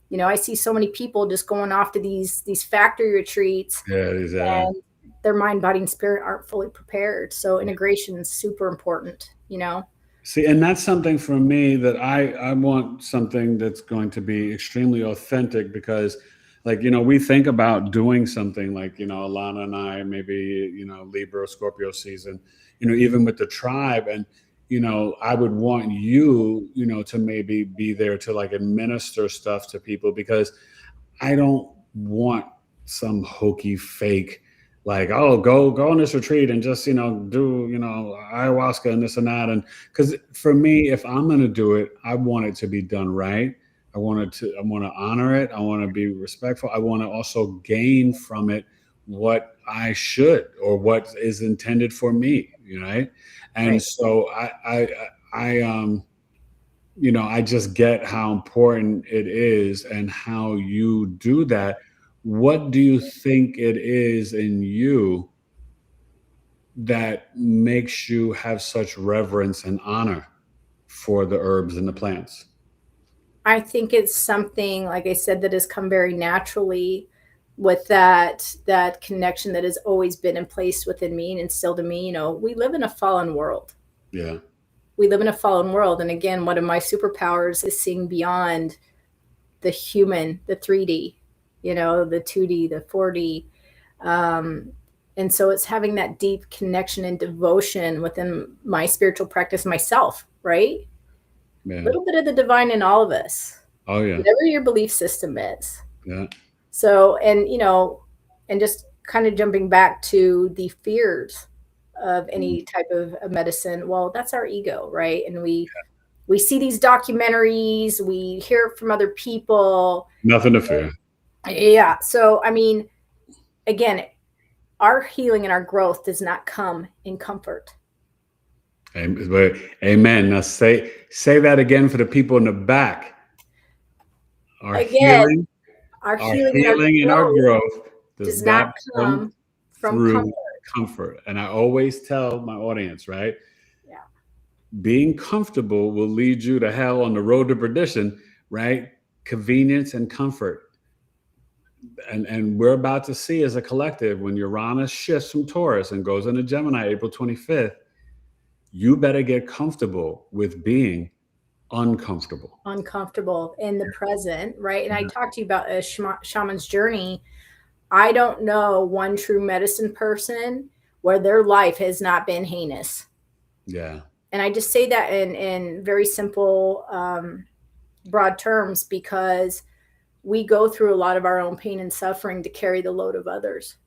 You know, I see so many people just going off to these factory retreats, Yeah, and their mind, body, and spirit aren't fully prepared. So integration is super important, you know. See, and that's something for me that I want something that's going to be extremely authentic, because we think about doing something like, Alana and I, maybe, Libra, Scorpio season, even with the tribe. And, I would want you, to maybe be there to like administer stuff to people, because I don't want some hokey fake, like, oh, go on this retreat and just, do, ayahuasca and this and that. And because for me, if I'm going to do it, I want it to be done right. I want to honor it. I want to be respectful. I want to also gain from it what I should, or what is intended for me, right? And Right. so I just get how important it is and how you do that. What do you think it is in you that makes you have such reverence and honor for the herbs and the plants? I think it's something, like I said, that has come very naturally with that connection that has always been in place within me and instilled in me. You know, we live in a fallen world. Yeah. We live in a fallen world. And again, one of my superpowers is seeing beyond the human, the 3D, you know, the 2D, the 4D. And so it's having that deep connection and devotion within my spiritual practice myself, right? Yeah. A little bit of the divine in all of us. Oh, yeah. Whatever your belief system is. Yeah. So, and just kind of jumping back to the fears of any type of medicine. Well, that's our ego, right? And we see these documentaries, we hear it from other people. Nothing to fear. Yeah. So, I mean, again, our healing and our growth does not come in comfort. Amen. Now say that again for the people in the back. Our Again, healing and our growth does not come from through comfort. And I always tell my audience, right? Yeah. Being comfortable will lead you to hell on the road to perdition, right? Convenience and comfort. And we're about to see, as a collective, when Uranus shifts from Taurus and goes into Gemini April 25th, you better get comfortable with being uncomfortable in the present, right? And I talked to you about a shaman's journey. I don't know one true medicine person where their life has not been heinous. Yeah. And I just say that in very simple, broad terms, because we go through a lot of our own pain and suffering to carry the load of others.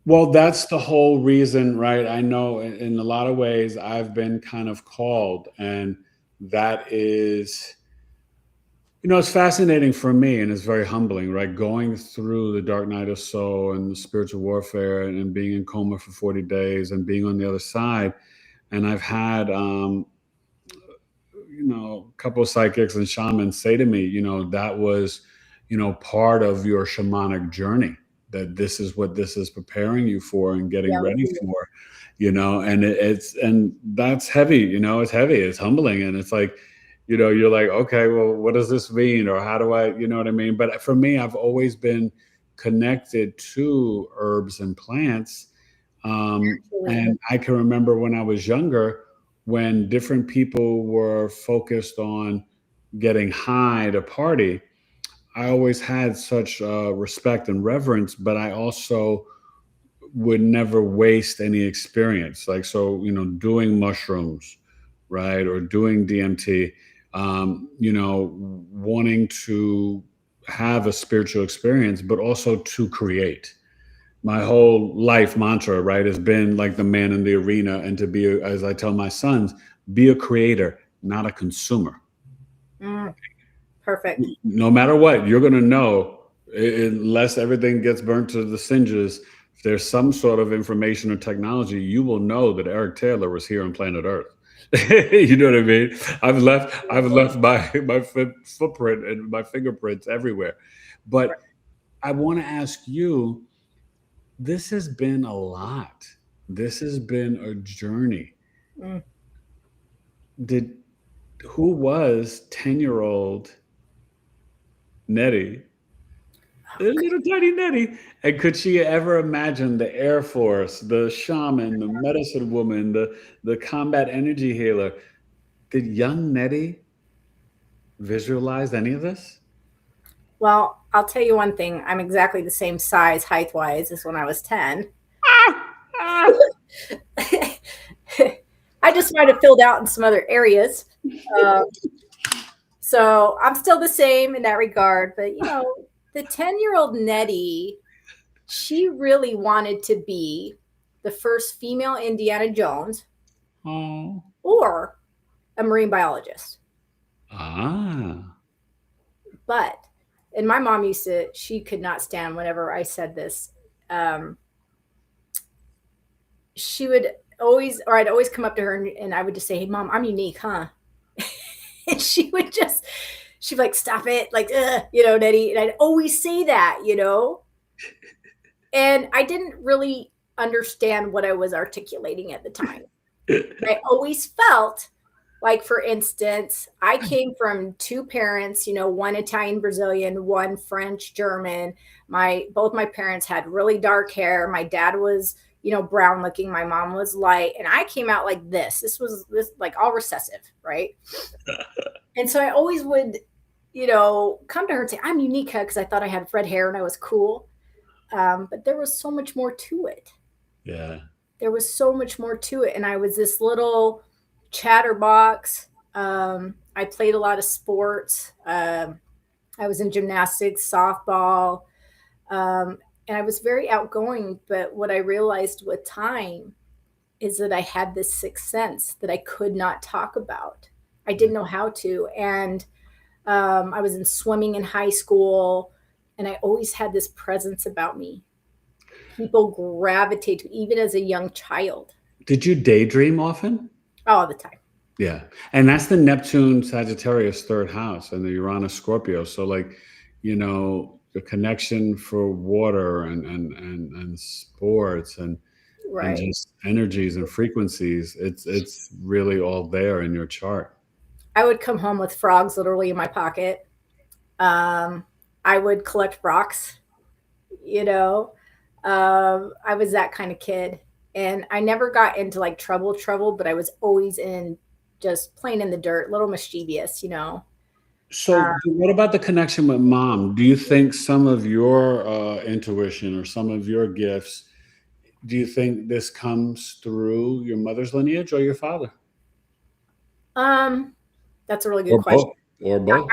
Well, that's the whole reason, right? I know in a lot of ways I've been kind of called, and that is, it's fascinating for me and it's very humbling, right? Going through the dark night of soul and the spiritual warfare and being in coma for 40 days and being on the other side. And I've had, a couple of psychics and shamans say to me, that was, part of your shamanic journey, that this is what this is preparing you for and getting ready for, and that's heavy, it's heavy, it's humbling. And it's like, you're like, okay, well, what does this mean? Or how do I, you know what I mean? But for me, I've always been connected to herbs and plants. And I can remember when I was younger, when different people were focused on getting high to party, I always had such respect and reverence, but I also would never waste any experience. Like, so, doing mushrooms, right, or doing DMT, wanting to have a spiritual experience, but also to create. My whole life mantra, right, has been like the man in the arena, and to be, as I tell my sons, be a creator, not a consumer. Perfect. No matter what, you're going to know, unless everything gets burnt to the singes, if there's some sort of information or technology, you will know that Eric Taylor was here on planet Earth. You know what I mean? I've left my footprint and my fingerprints everywhere. But I want to ask you, this has been a lot. This has been a journey. Who was 10-year-old Netty, little tiny Netty, and could she ever imagine the Air Force, the shaman, the medicine woman, the combat energy healer? Did young Netty visualize any of this? Well, I'll tell you one thing. I'm exactly the same size height-wise as when I was 10. I just might have filled out in some other areas. So I'm still the same in that regard. But, the 10-year-old Netty, she really wanted to be the first female Indiana Jones or a marine biologist. But, and my mom she could not stand whenever I said this. She would always, or I'd always come up to her and I would just say, "Hey, Mom, I'm unique, huh?" And she'd be like, "Stop it," like, Netty. And I'd always say that, and I didn't really understand what I was articulating at the time. I always felt like, for instance, I came from two parents, one Italian Brazilian, one French German. Both my parents had really dark hair. My dad was, brown looking. My mom was light. And I came out like this. This was like all recessive, right? And so I always would, come to her and say, "I'm unique," because I thought I had red hair and I was cool. But there was so much more to it. Yeah. There was so much more to it. And I was this little chatterbox. I played a lot of sports. I was in gymnastics, softball. And I was very outgoing. But what I realized with time is that I had this sixth sense that I could not talk about. I didn't know how to. And I was in swimming in high school. And I always had this presence about me. People gravitate to, even as a young child. Did you daydream often? All the time. Yeah. And that's the Neptune Sagittarius third house and the Uranus Scorpio. So like, the connection for water and sports and just energies and frequencies, it's really all there in your chart. I would come home with frogs literally in my pocket. I would collect rocks, I was that kind of kid. And I never got into like trouble, but I was always in just playing in the dirt, little mischievous, So what about the connection with Mom? Do you think some of your intuition or some of your gifts do you think this comes through your mother's lineage or your father? That's a really good question. Or both.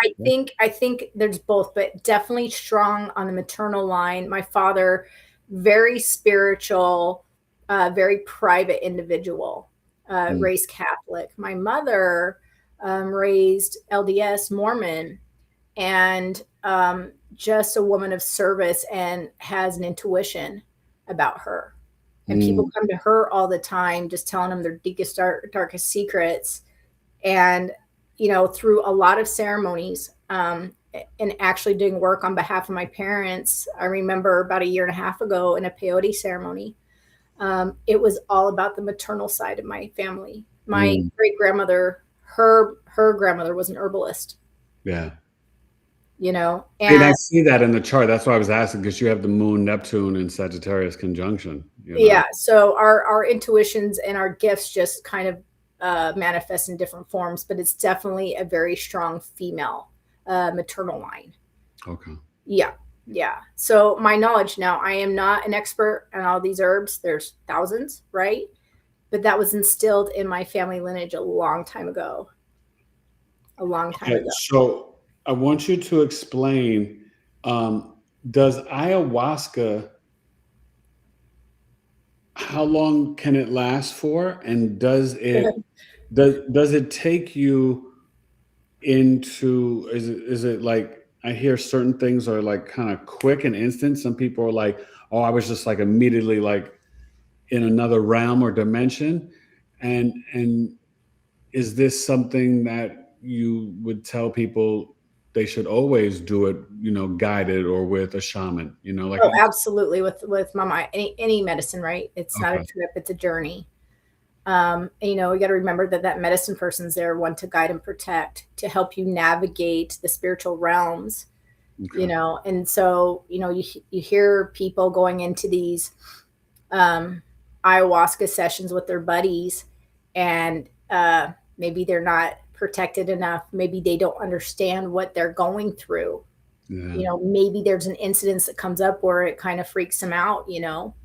I think there's both, but definitely strong on the maternal line. My father, very spiritual, very private individual, raised Catholic. My mother, raised LDS Mormon, and just a woman of service and has an intuition about her. And people come to her all the time, just telling them their deepest, darkest secrets. And, you know, through a lot of ceremonies, and actually doing work on behalf of my parents. I remember about 1.5 years ago in a peyote ceremony. It was all about the maternal side of my family. My great grandmother, her grandmother was an herbalist. Yeah. You know, and I see that in the chart. That's why I was asking, because you have the Moon, Neptune, and Sagittarius conjunction. You know? Yeah. So our intuitions and our gifts just kind of manifest in different forms, but it's definitely a very strong female maternal line. Okay. Yeah. Yeah. So my knowledge now, I am not an expert on all these herbs. There's thousands, right? But that was instilled in my family lineage a long time ago. A long time ago. So I want you to explain, does ayahuasca, how long can it last for? And does it take you into, is it like, I hear certain things are like kind of quick and instant. Some people are like, oh, I was just like immediately like in another realm or dimension. And is this something that you would tell people they should always do it, you know, guided or with a shaman, you know, like? Oh, absolutely. With mama, any medicine, right? It's not a trip, it's a journey. And, you know, you got to remember that medicine person's there, one, to guide and protect, to help you navigate the spiritual realms, you know? And so, you know, you hear people going into these, ayahuasca sessions with their buddies, and, maybe they're not protected enough. Maybe they don't understand what they're going through. Yeah. You know, maybe there's an incident that comes up where it kind of freaks them out, you know?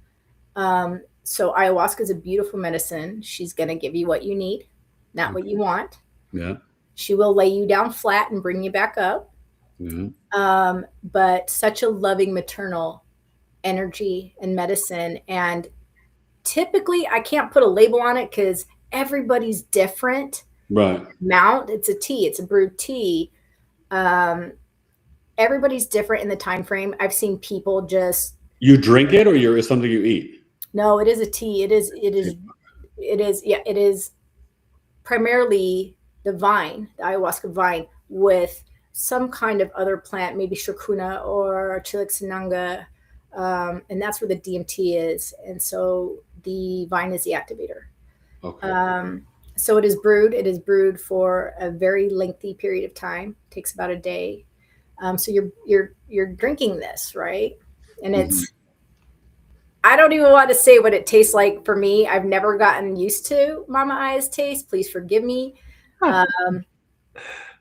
So ayahuasca is a beautiful medicine. She's going to give you what you need, not what you want. Yeah. She will lay you down flat and bring you back up. Mm-hmm. But such a loving maternal energy and medicine. And typically I can't put a label on it because everybody's different. Right. Mount, it's a tea, it's a brewed tea. Everybody's different in the time frame. I've seen people just. You drink it, or it's something you eat? No, it is a tea. It is. Yeah, it is primarily the vine, the ayahuasca vine, with some kind of other plant, maybe shakuna or chilixinanga, and that's where the DMT is. And so the vine is the activator. Okay. So it is brewed. It is brewed for a very lengthy period of time. It takes about a day. So you're drinking this, right? And it's. I don't even want to say what it tastes like for me. I've never gotten used to Mama Aya's taste. Please forgive me.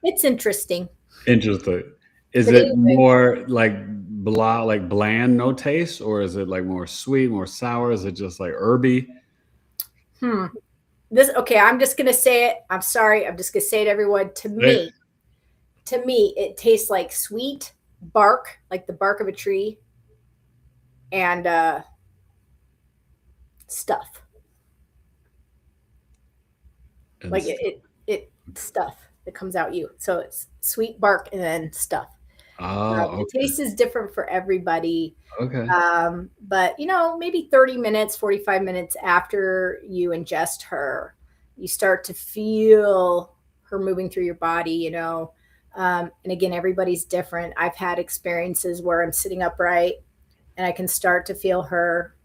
It's interesting. Interesting. Is it more like bland, no taste, or is it like more sweet, more sour? Is it just like herby? I'm just gonna say it. I'm sorry. I'm just gonna say it, everyone. To me, it tastes like sweet bark, like the bark of a tree, and stuff. And like it stuff that comes out you. So it's sweet bark and then stuff. The taste is different for everybody. Okay. But you know, maybe 30 minutes, 45 minutes after you ingest her, you start to feel her moving through your body, you know. And again, everybody's different. I've had experiences where I'm sitting upright and I can start to feel her.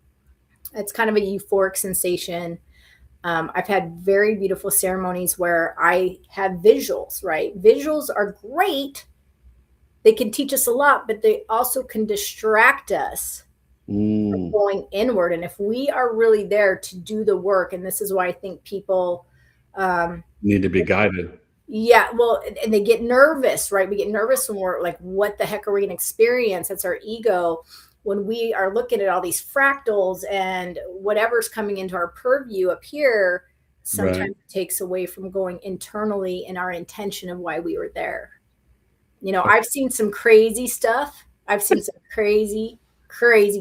It's kind of a euphoric sensation. I've had very beautiful ceremonies where I have visuals, right? Visuals are great. They can teach us a lot, but they also can distract us from going inward. And if we are really there to do the work, and this is why I think people need to be guided. Yeah, well, and they get nervous, right? We get nervous when we're like, what the heck are we going to experience? That's our ego. when we are looking at all these fractals and whatever's coming into our purview up here, sometimes it takes away from going internally in our intention of why we were there. You know, I've seen some crazy stuff. I've seen some crazy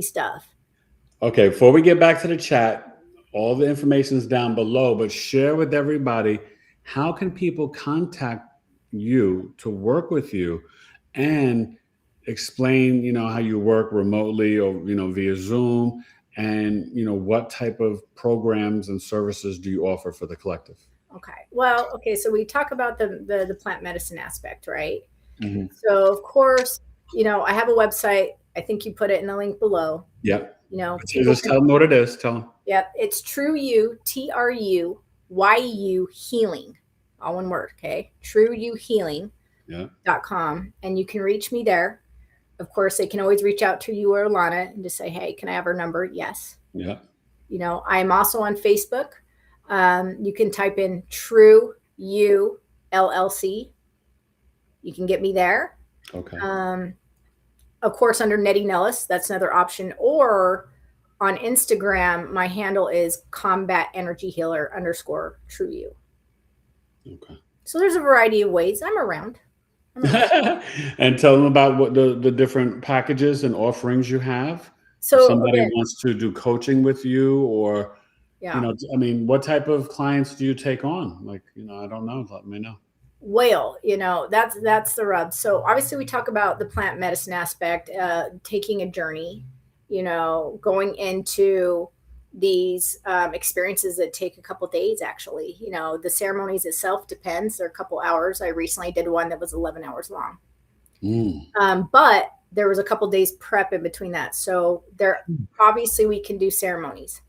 stuff. Okay, before we get back to the chat, all the information is down below, but share with everybody, how can people contact you to work with you and explain, you know, how you work remotely or, you know, via Zoom, and, you know, what type of programs and services do you offer for the collective? Okay. Well, okay. So we talk about the plant medicine aspect, right? Mm-hmm. So of course, you know, I have a website. I think you put it in the link below. Yep. You know, just tell them what it is. Tell them. Yep. It's TrueYou, TrueYou Healing, all one word. Okay. TrueYouHealing.com. And you can reach me there. Of course, they can always reach out to you or Lana and just say, hey, can I have her number? Yes. Yeah. You know, I'm also on Facebook. You can type in TrueYou LLC. You can get me there. Okay. Of course, under Netty Nellis, that's another option. Or on Instagram, my handle is Combat Energy Healer _TrueYou. Okay. So there's a variety of ways. I'm around. And tell them about what the different packages and offerings you have. So if somebody wants to do coaching with you, or, yeah, you know, I mean, what type of clients do you take on? Like, you know, I don't know. Let me know. Well, you know, that's the rub. So obviously we talk about the plant medicine aspect, taking a journey, you know, going into these experiences that take a couple days. Actually, you know, the ceremonies itself depends. They're a couple hours. I recently did one that was 11 hours long. But there was a couple days prep in between that. So there, obviously we can do ceremonies.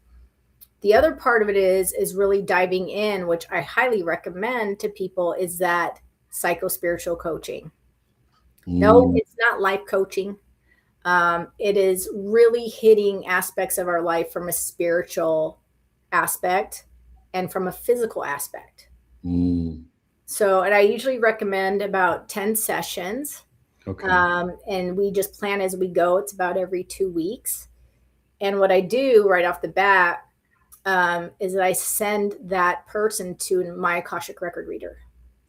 The other part of it is really diving in, which I highly recommend to people, is that psycho-spiritual coaching. No, it's not life coaching. It is really hitting aspects of our life from a spiritual aspect and from a physical aspect. So, and I usually recommend about 10 sessions. Okay. And we just plan as we go. It's about every 2 weeks. And what I do right off the bat is that I send that person to my Akashic record reader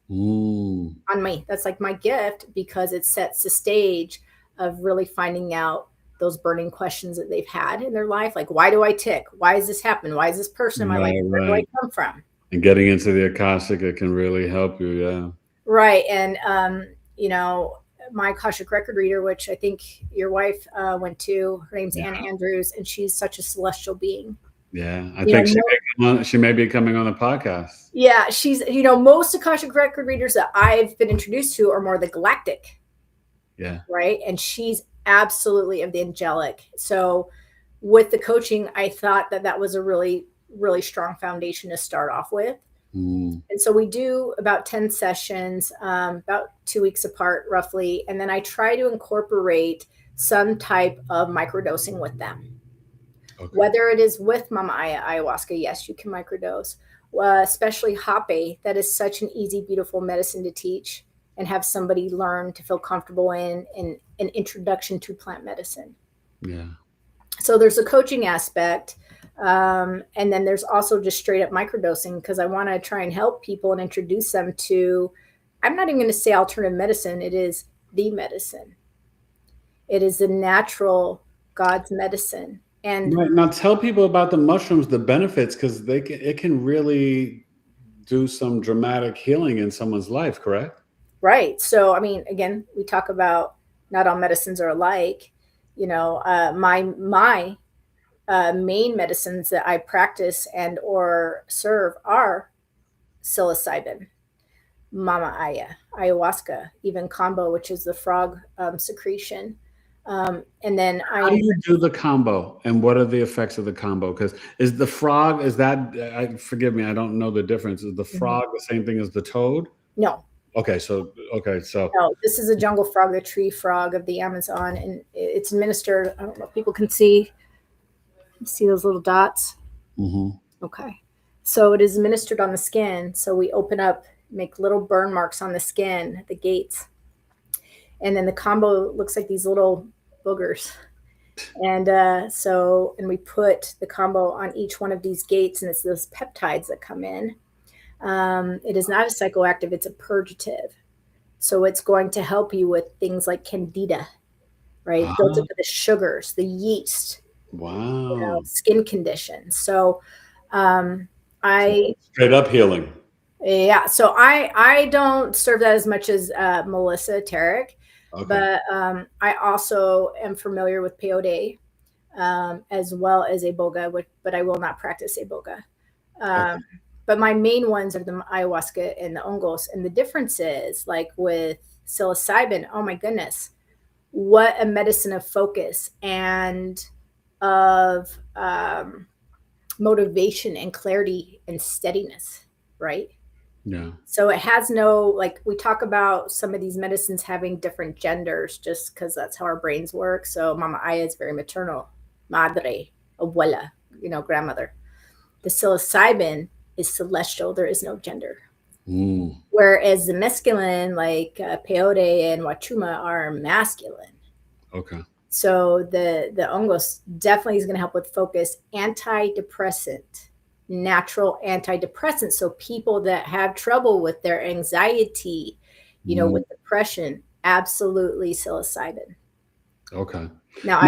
on me. That's like my gift, because it sets the stage of really finding out those burning questions that they've had in their life. Like, why do I tick? Why does this happen? Why is this person in my life? Where do I come from? And getting into the Akashic, it can really help you. Yeah. Right. And, you know, my Akashic record reader, which I think your wife went to, her name's Anna Andrews, and she's such a celestial being. Yeah, I think she may be coming on the podcast. Yeah, she's, you know, most Akashic record readers that I've been introduced to are more the galactic. Yeah. Right. And she's absolutely of the angelic. So with the coaching, I thought that that was a really, really strong foundation to start off with. And so we do about 10 sessions, about 2 weeks apart, roughly. And then I try to incorporate some type of microdosing with them. Okay. Whether it is with Mama Aya ayahuasca, yes, you can microdose, especially Hape. That is such an easy, beautiful medicine to teach and have somebody learn to feel comfortable in an introduction to plant medicine. Yeah. So there's a coaching aspect. And then there's also just straight up microdosing, because I want to try and help people and introduce them to, I'm not even going to say alternative medicine. It is the medicine. It is the natural God's medicine. And right. Now tell people about the mushrooms, the benefits, because it can really do some dramatic healing in someone's life, correct? Right. So, I mean, again, we talk about not all medicines are alike. You know, my main medicines that I practice and or serve are psilocybin, Mama Aya, ayahuasca, even kambo, which is the frog secretion. And then how do you do the combo, and what are the effects of the combo? Because is the frog, is that, forgive me, I don't know the difference. Is the frog the same thing as the toad? No. Okay, so no, this is a jungle frog, the tree frog of the Amazon, and it's administered. I don't know if people can see those little dots. Okay, so it is administered on the skin. So we open up, make little burn marks on the skin at the gates, and then the combo looks like these little boogers. And so we put the combo on each one of these gates, and it's those peptides that come in. It is not a psychoactive, it's a purgative. So it's going to help you with things like candida, right? Built up of the sugars, the yeast, Wow. skin conditions. So straight up healing. Yeah. So I don't serve that as much as Melissa Tarek, but I also am familiar with peyote as well as iboga, but I will not practice iboga. But my main ones are the ayahuasca and the hongos. And the difference is, like with psilocybin, oh my goodness, what a medicine of focus and of motivation and clarity and steadiness, right? Yeah. So it has no, like, we talk about some of these medicines having different genders just because that's how our brains work. So Mama Aya is very maternal, madre, abuela, grandmother. The psilocybin is celestial. There is no gender. Whereas the mescaline, like peyote and wachuma, are masculine. Okay. So the hongos definitely is going to help with focus, antidepressant, natural antidepressant. So people that have trouble with their anxiety, with depression, absolutely psilocybin. Okay. Now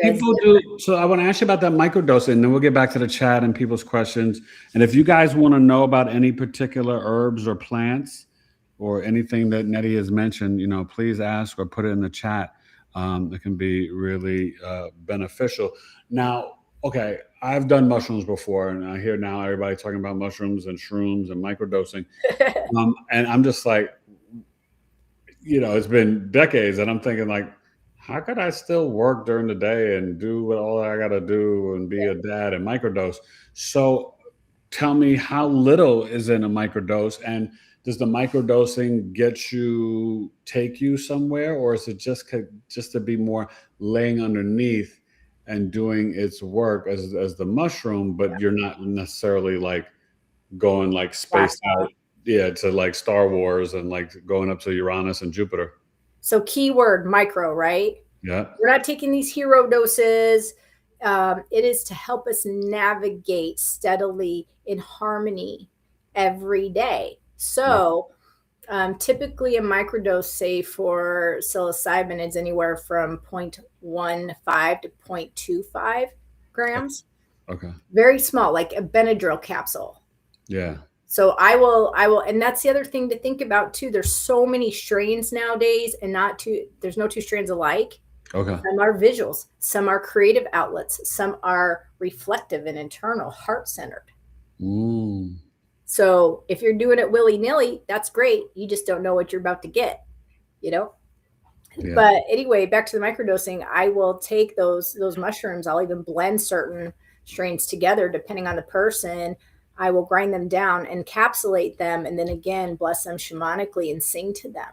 people do. So I want to ask you about that microdosing, and then we'll get back to the chat and people's questions. And if you guys want to know about any particular herbs or plants or anything that Netty has mentioned, please ask or put it in the chat. It can be really beneficial. Now, okay, I've done mushrooms before, and I hear now everybody talking about mushrooms and shrooms and microdosing. And I'm just like, it's been decades, and I'm thinking like, how could I still work during the day and do what all I got to do and be a dad and microdose? So tell me, how little is in a microdose, and does the microdosing take you somewhere, or is it just to be more laying underneath and doing its work as the mushroom, but you're not necessarily like going like spaced out, to like Star Wars and like going up to Uranus and Jupiter? So keyword micro, right? Yeah. We're not taking these hero doses. It is to help us navigate steadily in harmony every day. So typically a microdose, say for psilocybin, is anywhere from 0.15 to 0.25 grams. Okay. Very small, like a Benadryl capsule. Yeah. So I will, and that's the other thing to think about too. There's so many strains nowadays, and there's no two strains alike. Okay. Some are visuals, some are creative outlets, some are reflective and internal, heart-centered. So if you're doing it willy-nilly, that's great. You just don't know what you're about to get, Yeah. But anyway, back to the microdosing, I will take those mushrooms. I'll even blend certain strains together depending on the person. I will grind them down, encapsulate them, and then again, bless them shamanically and sing to them.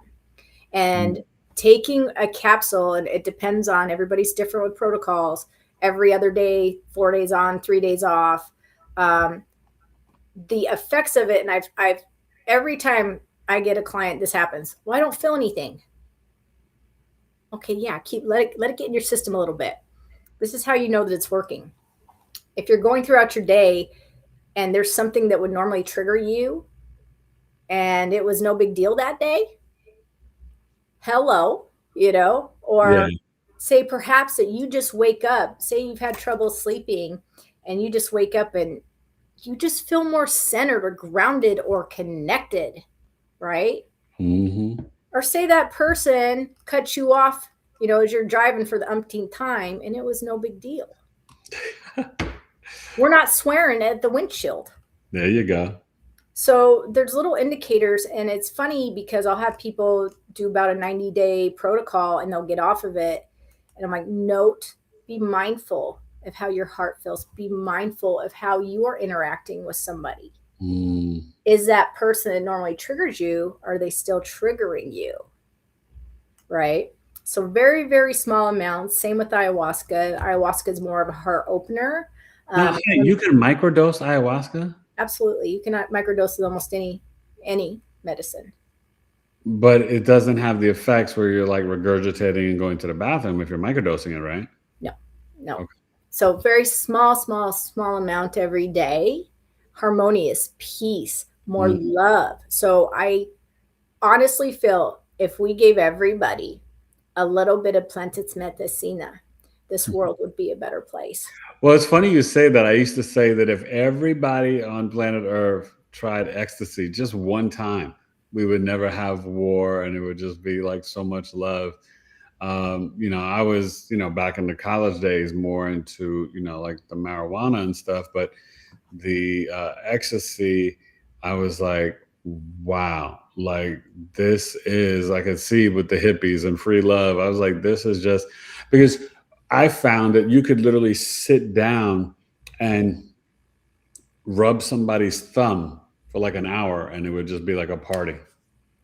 And taking a capsule, and it depends on, everybody's different with protocols, every other day, 4 days on, 3 days off. The effects of it, and I've every time I get a client, this happens. Well, I don't feel anything. Okay, yeah, let it get in your system a little bit. This is how you know that it's working. If you're going throughout your day and there's something that would normally trigger you and it was no big deal that day, hello, or say perhaps that you just wake up, say you've had trouble sleeping and you just wake up and you just feel more centered or grounded or connected, right? Mm-hmm. Or say that person cut you off, as you're driving for the umpteenth time and it was no big deal. We're not swearing at the windshield. There you go. So there's little indicators, and it's funny because I'll have people do about a 90-day protocol and they'll get off of it. And I'm like, be mindful of how your heart feels. Be mindful of how you are interacting with somebody. Is that person that normally triggers you, are they still triggering you? Right? So very, very small amounts. Same with ayahuasca. Ayahuasca is more of a heart opener. Now, you can microdose ayahuasca? Absolutely. You cannot microdose with almost any medicine. But it doesn't have the effects where you're like regurgitating and going to the bathroom if you're microdosing it, right? No. No. Okay. So very small amount every day. Harmonious, peace, more love. So I honestly feel if we gave everybody a little bit of plantis medicina, this world would be a better place. Well, it's funny you say that. I used to say that if everybody on planet Earth tried ecstasy just one time, we would never have war, and it would just be like so much love. I was, back in the college days more into, like the marijuana and stuff, but the ecstasy, I was like, wow, like this is, I could see with the hippies and free love. I was like, this is just because I found that you could literally sit down and rub somebody's thumb for like an hour and it would just be like a party.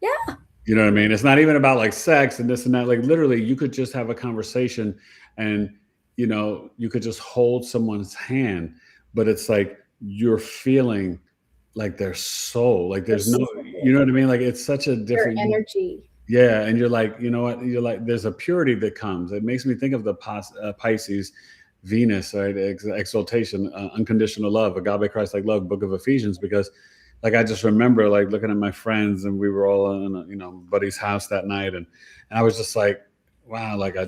Yeah. You know what I mean? It's not even about like sex and this and that. Like literally you could just have a conversation and, you could just hold someone's hand, but it's like you're feeling like their soul, like there's no, you know what I mean? Like it's such a different their energy. Yeah. And you're like, you know what? You're like, there's a purity that comes. It makes me think of the Pisces, Venus, right? Exaltation, unconditional love, agape Christ like love, book of Ephesians, because like I just remember like looking at my friends and we were all in buddy's house that night and I was just like, wow, like I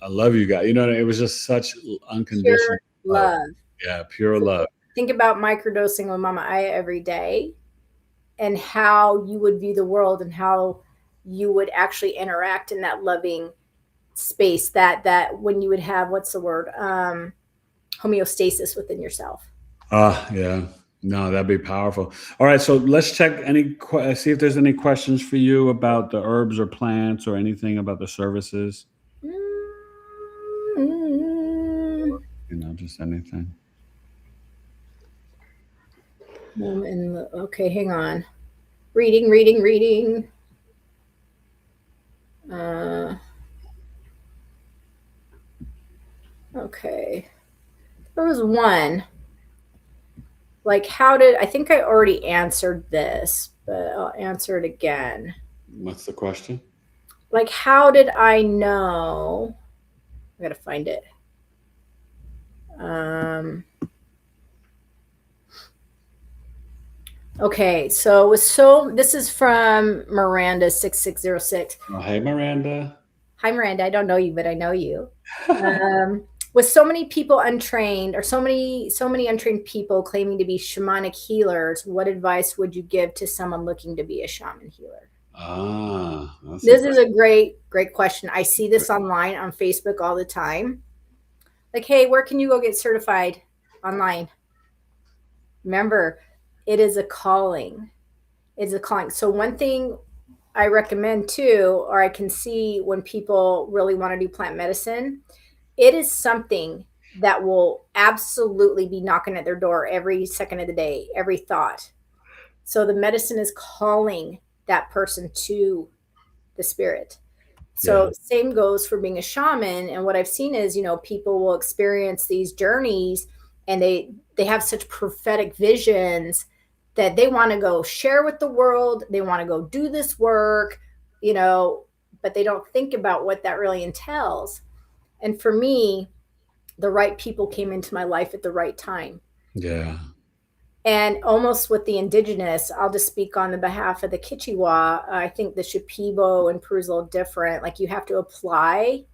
love you guys. It was just such unconditional pure love. Yeah, pure love. Think about microdosing with Mama Aya every day and how you would view the world and how you would actually interact in that loving space that when you would have, what's the word? Homeostasis within yourself. Yeah. No, that'd be powerful. All right. So let's check see if there's any questions for you about the herbs or plants or anything about the services. Just anything. Okay, hang on. Reading. Okay. There was one. Like, I think I already answered this, but I'll answer it again. What's the question? Like, how did I know? I gotta find it. Okay, so this is from Miranda 6606. Oh, hey, Miranda. Hi, Miranda. I don't know you, but I know you. With so many people untrained, or so many untrained people claiming to be shamanic healers, what advice would you give to someone looking to be a shaman healer? This is a great question. I see this online on Facebook all the time. Like, hey, where can you go get certified online? Remember, it is a calling. It's a calling. So one thing I recommend too, or I can see when people really want to do plant medicine, it is something that will absolutely be knocking at their door every second of the day, every thought. So the medicine is calling that person to the spirit. So same goes for being a shaman. And what I've seen is, people will experience these journeys and they have such prophetic visions that they want to go share with the world. They want to go do this work, but they don't think about what that really entails. And for me, the right people came into my life at the right time. Yeah. And almost with the indigenous, I'll just speak on the behalf of the Kichwa. I think the Shipibo in Peru is a little different. Like you have to apply.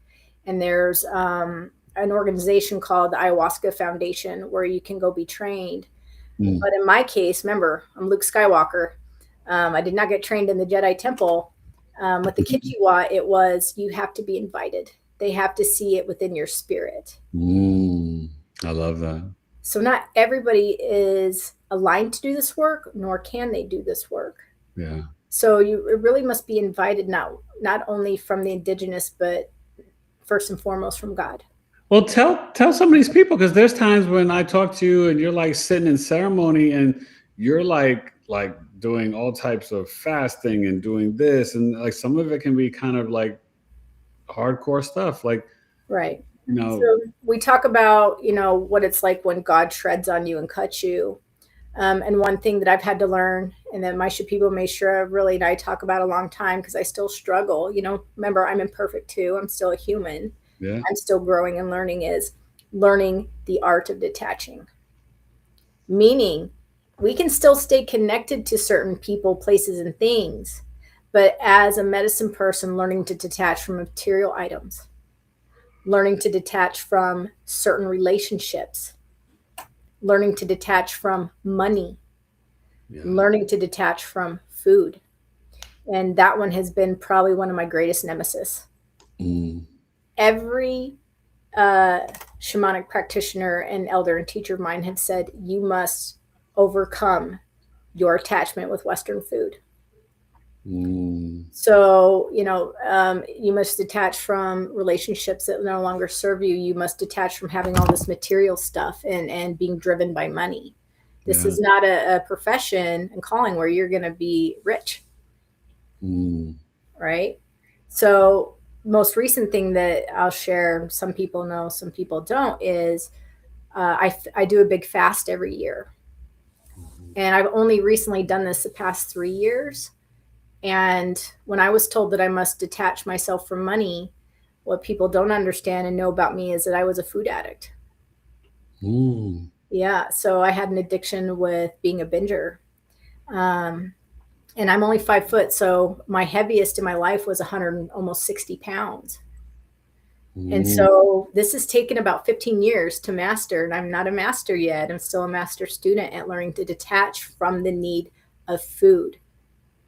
And there's an organization called the Ayahuasca Foundation where you can go be trained. But in my case, remember, I'm Luke Skywalker. I did not get trained in the Jedi Temple. With the Kichwa, it was you have to be invited. They have to see it within your spirit. I love that. So not everybody is aligned to do this work, nor can they do this work. Yeah. So it really must be invited not only from the indigenous, but first and foremost from God. Well, tell some of these people, because there's times when I talk to you and you're like sitting in ceremony and you're like doing all types of fasting and doing this, and like some of it can be kind of like hardcore stuff, like right. So we talk about what it's like when God shreds on you and cuts you, and one thing that I've had to learn, and that my Shipibo Meshra really and I talk about a long time, because I still struggle. Remember, I'm imperfect too. I'm still a human. Yeah. I'm still growing and learning. Is learning the art of detaching. Meaning, we can still stay connected to certain people, places, and things, but as a medicine person, learning to detach from material items, learning to detach from certain relationships, learning to detach from money, learning to detach from food. And that one has been probably one of my greatest nemesis. Every shamanic practitioner and elder and teacher of mine had said, you must overcome your attachment with Western food. So, you must detach from relationships that no longer serve you. You must detach from having all this material stuff and being driven by money. This is not a profession and calling where you're going to be rich. Right? So most recent thing that I'll share, some people know, some people don't, is I do a big fast every year. And I've only recently done this the past 3 years. And when I was told that I must detach myself from money, what people don't understand and know about me is that I was a food addict. Yeah. So I had an addiction with being a binger. And I'm only 5 foot. So my heaviest in my life was 100, almost 60 pounds. And so this has taken about 15 years to master, and I'm not a master yet. I'm still a master student at learning to detach from the need of food.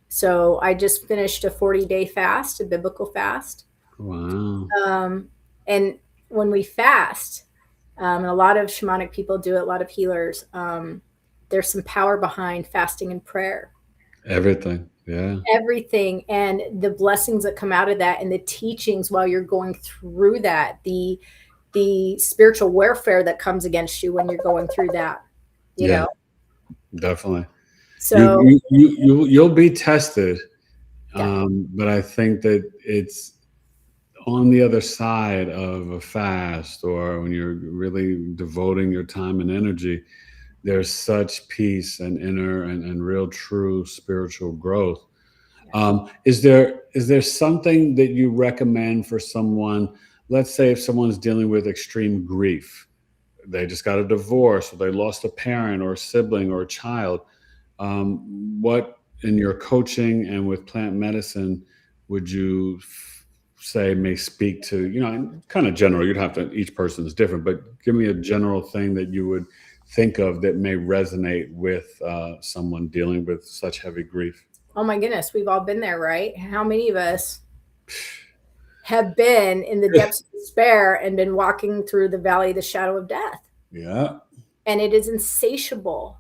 So I just finished a 40-day fast, a biblical fast. Wow. And when we fast, and a lot of shamanic people do it, a lot of healers, there's some power behind fasting and prayer. Everything. Yeah. Everything, and the blessings that come out of that, and the teachings while you're going through that, the spiritual warfare that comes against you when you're going through that, you know. Definitely. So you'll be tested, but I think that it's on the other side of a fast, or when you're really devoting your time and energy, there's such peace and inner and real true spiritual growth. Is there something that you recommend for someone? Let's say if someone's dealing with extreme grief, they just got a divorce, or they lost a parent or a sibling or a child. What in your coaching and with plant medicine would you say may speak to, kind of general? You'd have to, each person is different, but give me a general thing that you would think of that may resonate with someone dealing with such heavy grief. Oh my goodness, we've all been there, right? How many of us have been in the depths of despair and been walking through the valley of the shadow of death? Yeah. And it is insatiable.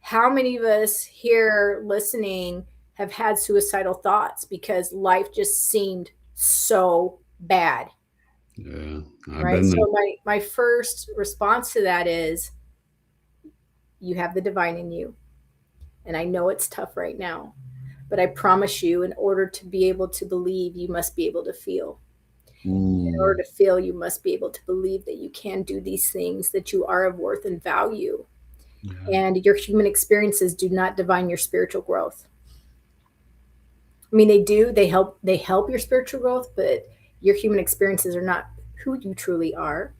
How many of us here listening have had suicidal thoughts because life just seemed so bad? Yeah. Right. So my first response to that is, you have the divine in you. And I know it's tough right now, but I promise you, in order to be able to believe, you must be able to feel. In order to feel, you must be able to believe that you can do these things, that you are of worth and value. And your human experiences do not define your spiritual growth. I mean, they do, they help your spiritual growth, but your human experiences are not who you truly are.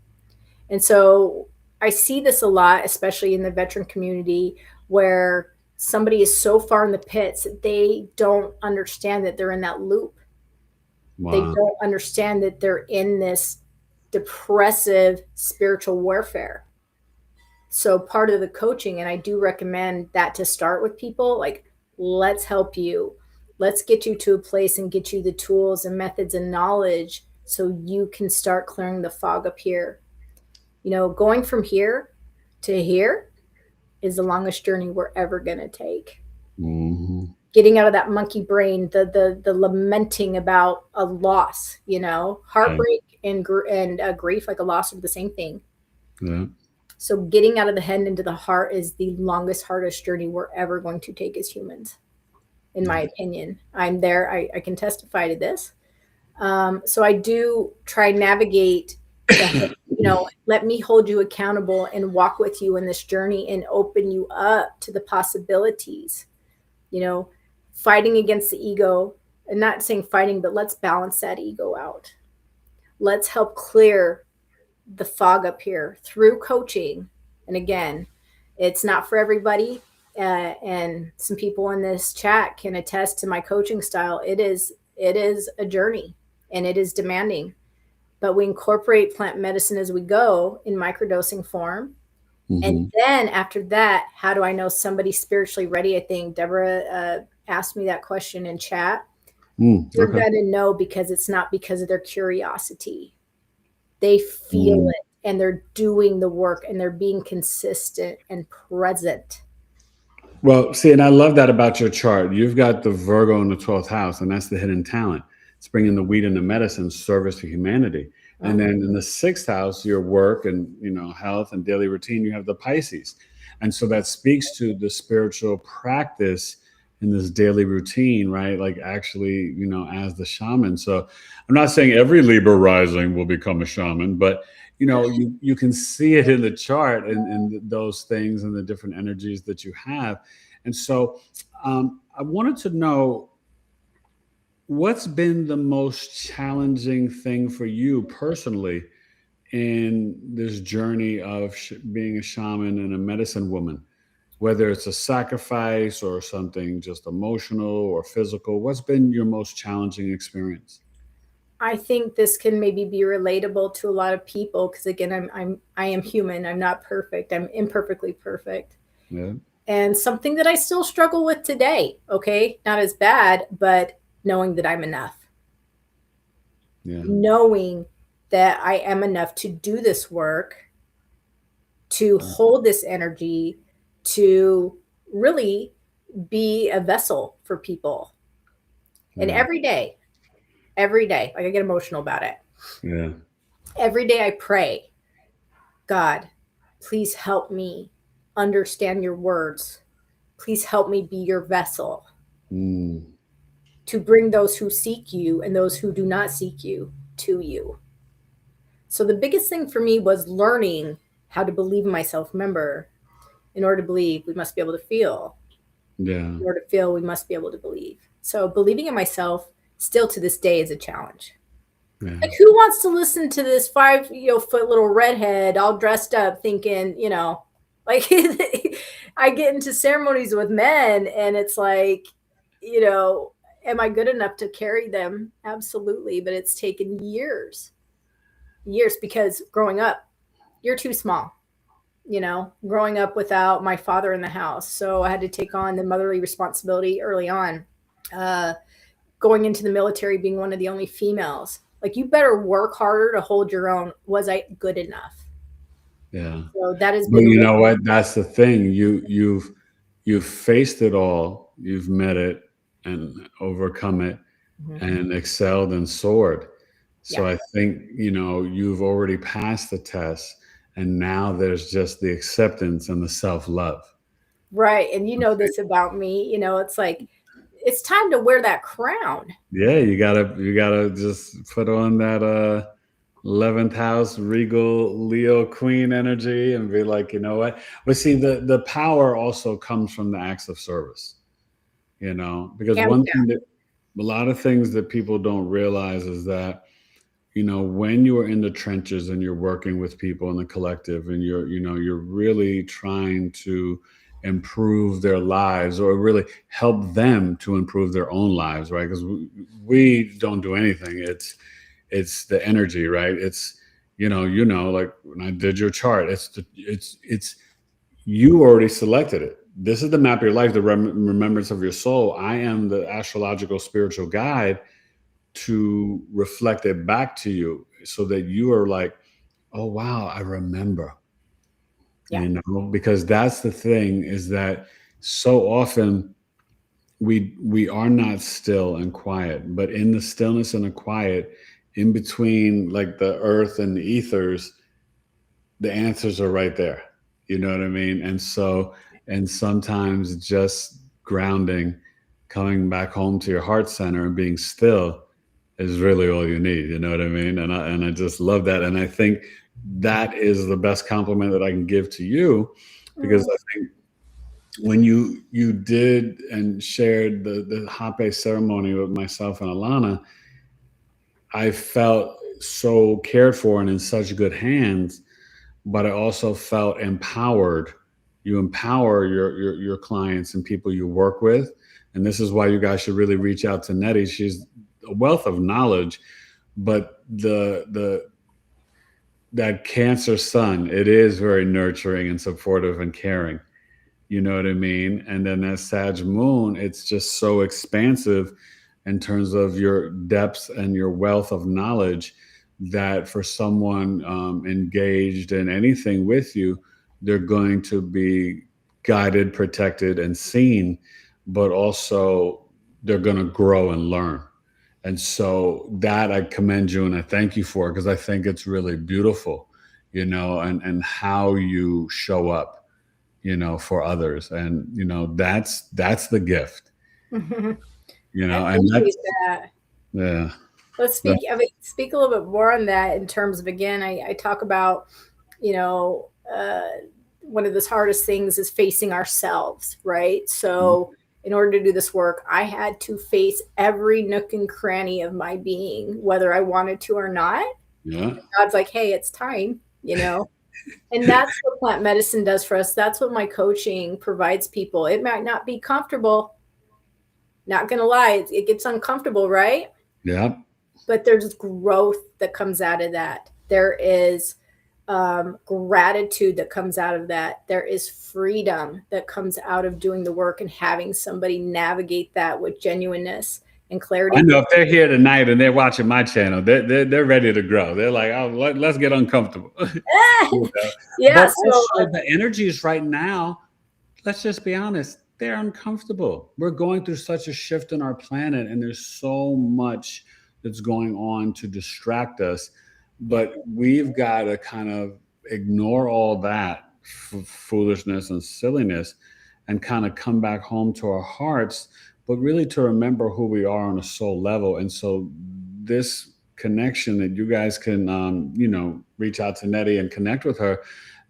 And so I see this a lot, especially in the veteran community, where somebody is so far in the pits that they don't understand that they're in that loop. Wow. They don't understand that they're in this depressive spiritual warfare. So part of the coaching, and I do recommend that to start with people, like, let's help you. Let's get you to a place and get you the tools and methods and knowledge so you can start clearing the fog up here. Going from here to here is the longest journey we're ever going to take. Getting out of that monkey brain, the lamenting about a loss, heartbreak and grief, like a loss, are the same thing. Yeah. So getting out of the head into the heart is the longest, hardest journey we're ever going to take as humans, in my opinion. I'm there. I can testify to this. So I do try and navigate, let me hold you accountable and walk with you in this journey and open you up to the possibilities, fighting against the ego, and not saying fighting, but let's balance that ego out. Let's help clear the fog up here through coaching. And again, it's not for everybody. And some people in this chat can attest to my coaching style. It is a journey, and it is demanding, but we incorporate plant medicine as we go in microdosing form. And then after that, how do I know somebody's spiritually ready? I think Deborah asked me that question in chat. You're going to know, because it's not because of their curiosity. They feel it, and they're doing the work, and they're being consistent and present. Well, see, and I love that about your chart. You've got the Virgo in the 12th house, and that's the hidden talent. It's bringing the weed and the medicine, service to humanity. And then in the 6th house, your work and, you know, health and daily routine, you have the Pisces. And so that speaks to the spiritual practice in this daily routine, right? Like actually, you know, as the shaman. So I'm not saying every Libra rising will become a shaman, but you know, you can see it in the chart and those things and the different energies that you have. And so I wanted to know, what's been the most challenging thing for you personally in this journey of being a shaman and a medicine woman, whether it's a sacrifice or something just emotional or physical? What's been your most challenging experience? I think this can maybe be relatable to a lot of people, because again, I am human. I'm not perfect. I'm imperfectly perfect. Yeah. And something that I still struggle with today. Okay, not as bad, but knowing that I'm enough. Yeah. Knowing that I am enough to do this work, to hold this energy, to really be a vessel for people. And every day, like I get emotional about it. Yeah. Every day I pray, God, please help me understand your words. Please help me be your vessel to bring those who seek you and those who do not seek you to you. So the biggest thing for me was learning how to believe in myself. Remember, in order to believe, we must be able to feel. Yeah. In order to feel, we must be able to believe. So believing in myself still to this day is a challenge. Yeah. Like, who wants to listen to this 5-foot little redhead all dressed up thinking, you know, like I get into ceremonies with men and it's like, you know, am I good enough to carry them? Absolutely. But it's taken years, because growing up, you're too small, you know, growing up without my father in the house. So I had to take on the motherly responsibility early on. Going into the military, being one of the only females. Like, you better work harder to hold your own. Was I good enough? Yeah. So that has But been. you know what? That's the thing. You've faced it all. You've met it and overcome it and excelled and soared. So I think, you know, you've already passed the test, and now there's just the acceptance and the self-love. Right. And you know this about me, you know, it's like, it's time to wear that crown. Yeah, you gotta just put on that 11th house regal Leo Queen energy and be like, you know what? But see, the power also comes from the acts of service, you know, because one thing that a lot of things that people don't realize is that, you know, when you are in the trenches and you're working with people in the collective and you're really trying to improve their lives or really help them to improve their own lives, right? Because we don't do anything. It's the energy, right? It's, you know, like when I did your chart, it's you already selected it. This is the map of your life, the remembrance of your soul. I am the astrological spiritual guide to reflect it back to you so that you are like, oh, wow, I remember. Yeah. You know, because that's the thing, is that so often we are not still and quiet, but in the stillness and the quiet, in between like the earth and the ethers, the answers are right there. You know what I mean? And so, and sometimes just grounding, coming back home to your heart center and being still is really all you need. You know what I mean? And I just love that. And I think that is the best compliment that I can give to you, because I think when you did and shared the Hape ceremony with myself and Alana, I felt so cared for and in such good hands, but I also felt empowered. You empower your clients and people you work with. And this is why you guys should really reach out to Nettie. She's a wealth of knowledge, but that Cancer Sun, it is very nurturing and supportive and caring. You know what I mean? And then that Sag Moon, it's just so expansive in terms of your depths and your wealth of knowledge, that for someone engaged in anything with you, they're going to be guided, protected, and seen, but also they're going to grow and learn. And so that I commend you and I thank you for, because I think it's really beautiful, you know, and how you show up, you know, for others. And, you know, that's the gift, you know, and that's, that. yeah. Let's speak. I mean, speak a little bit more on that in terms of, again, I talk about, you know, one of the hardest things is facing ourselves, right? So in order to do this work, I had to face every nook and cranny of my being, whether I wanted to or not. Yeah. God's like, hey, it's time, you know. And that's what plant medicine does for us. That's what my coaching provides people. It might not be comfortable. Not going to lie. It gets uncomfortable, right? Yeah. But there's growth that comes out of that. There is gratitude that comes out of that. There is freedom that comes out of doing the work and having somebody navigate that with genuineness and clarity. I know if they're here tonight and they're watching my channel, they're ready to grow. They're like, oh, let's get uncomfortable. Yeah. But So also the energies right now, let's just be honest, they're uncomfortable. We're going through such a shift in our planet, and there's so much that's going on to distract us. But we've got to kind of ignore all that foolishness and silliness and kind of come back home to our hearts, but really to remember who we are on a soul level. And so this connection that you guys can, you know, reach out to Nettie and connect with her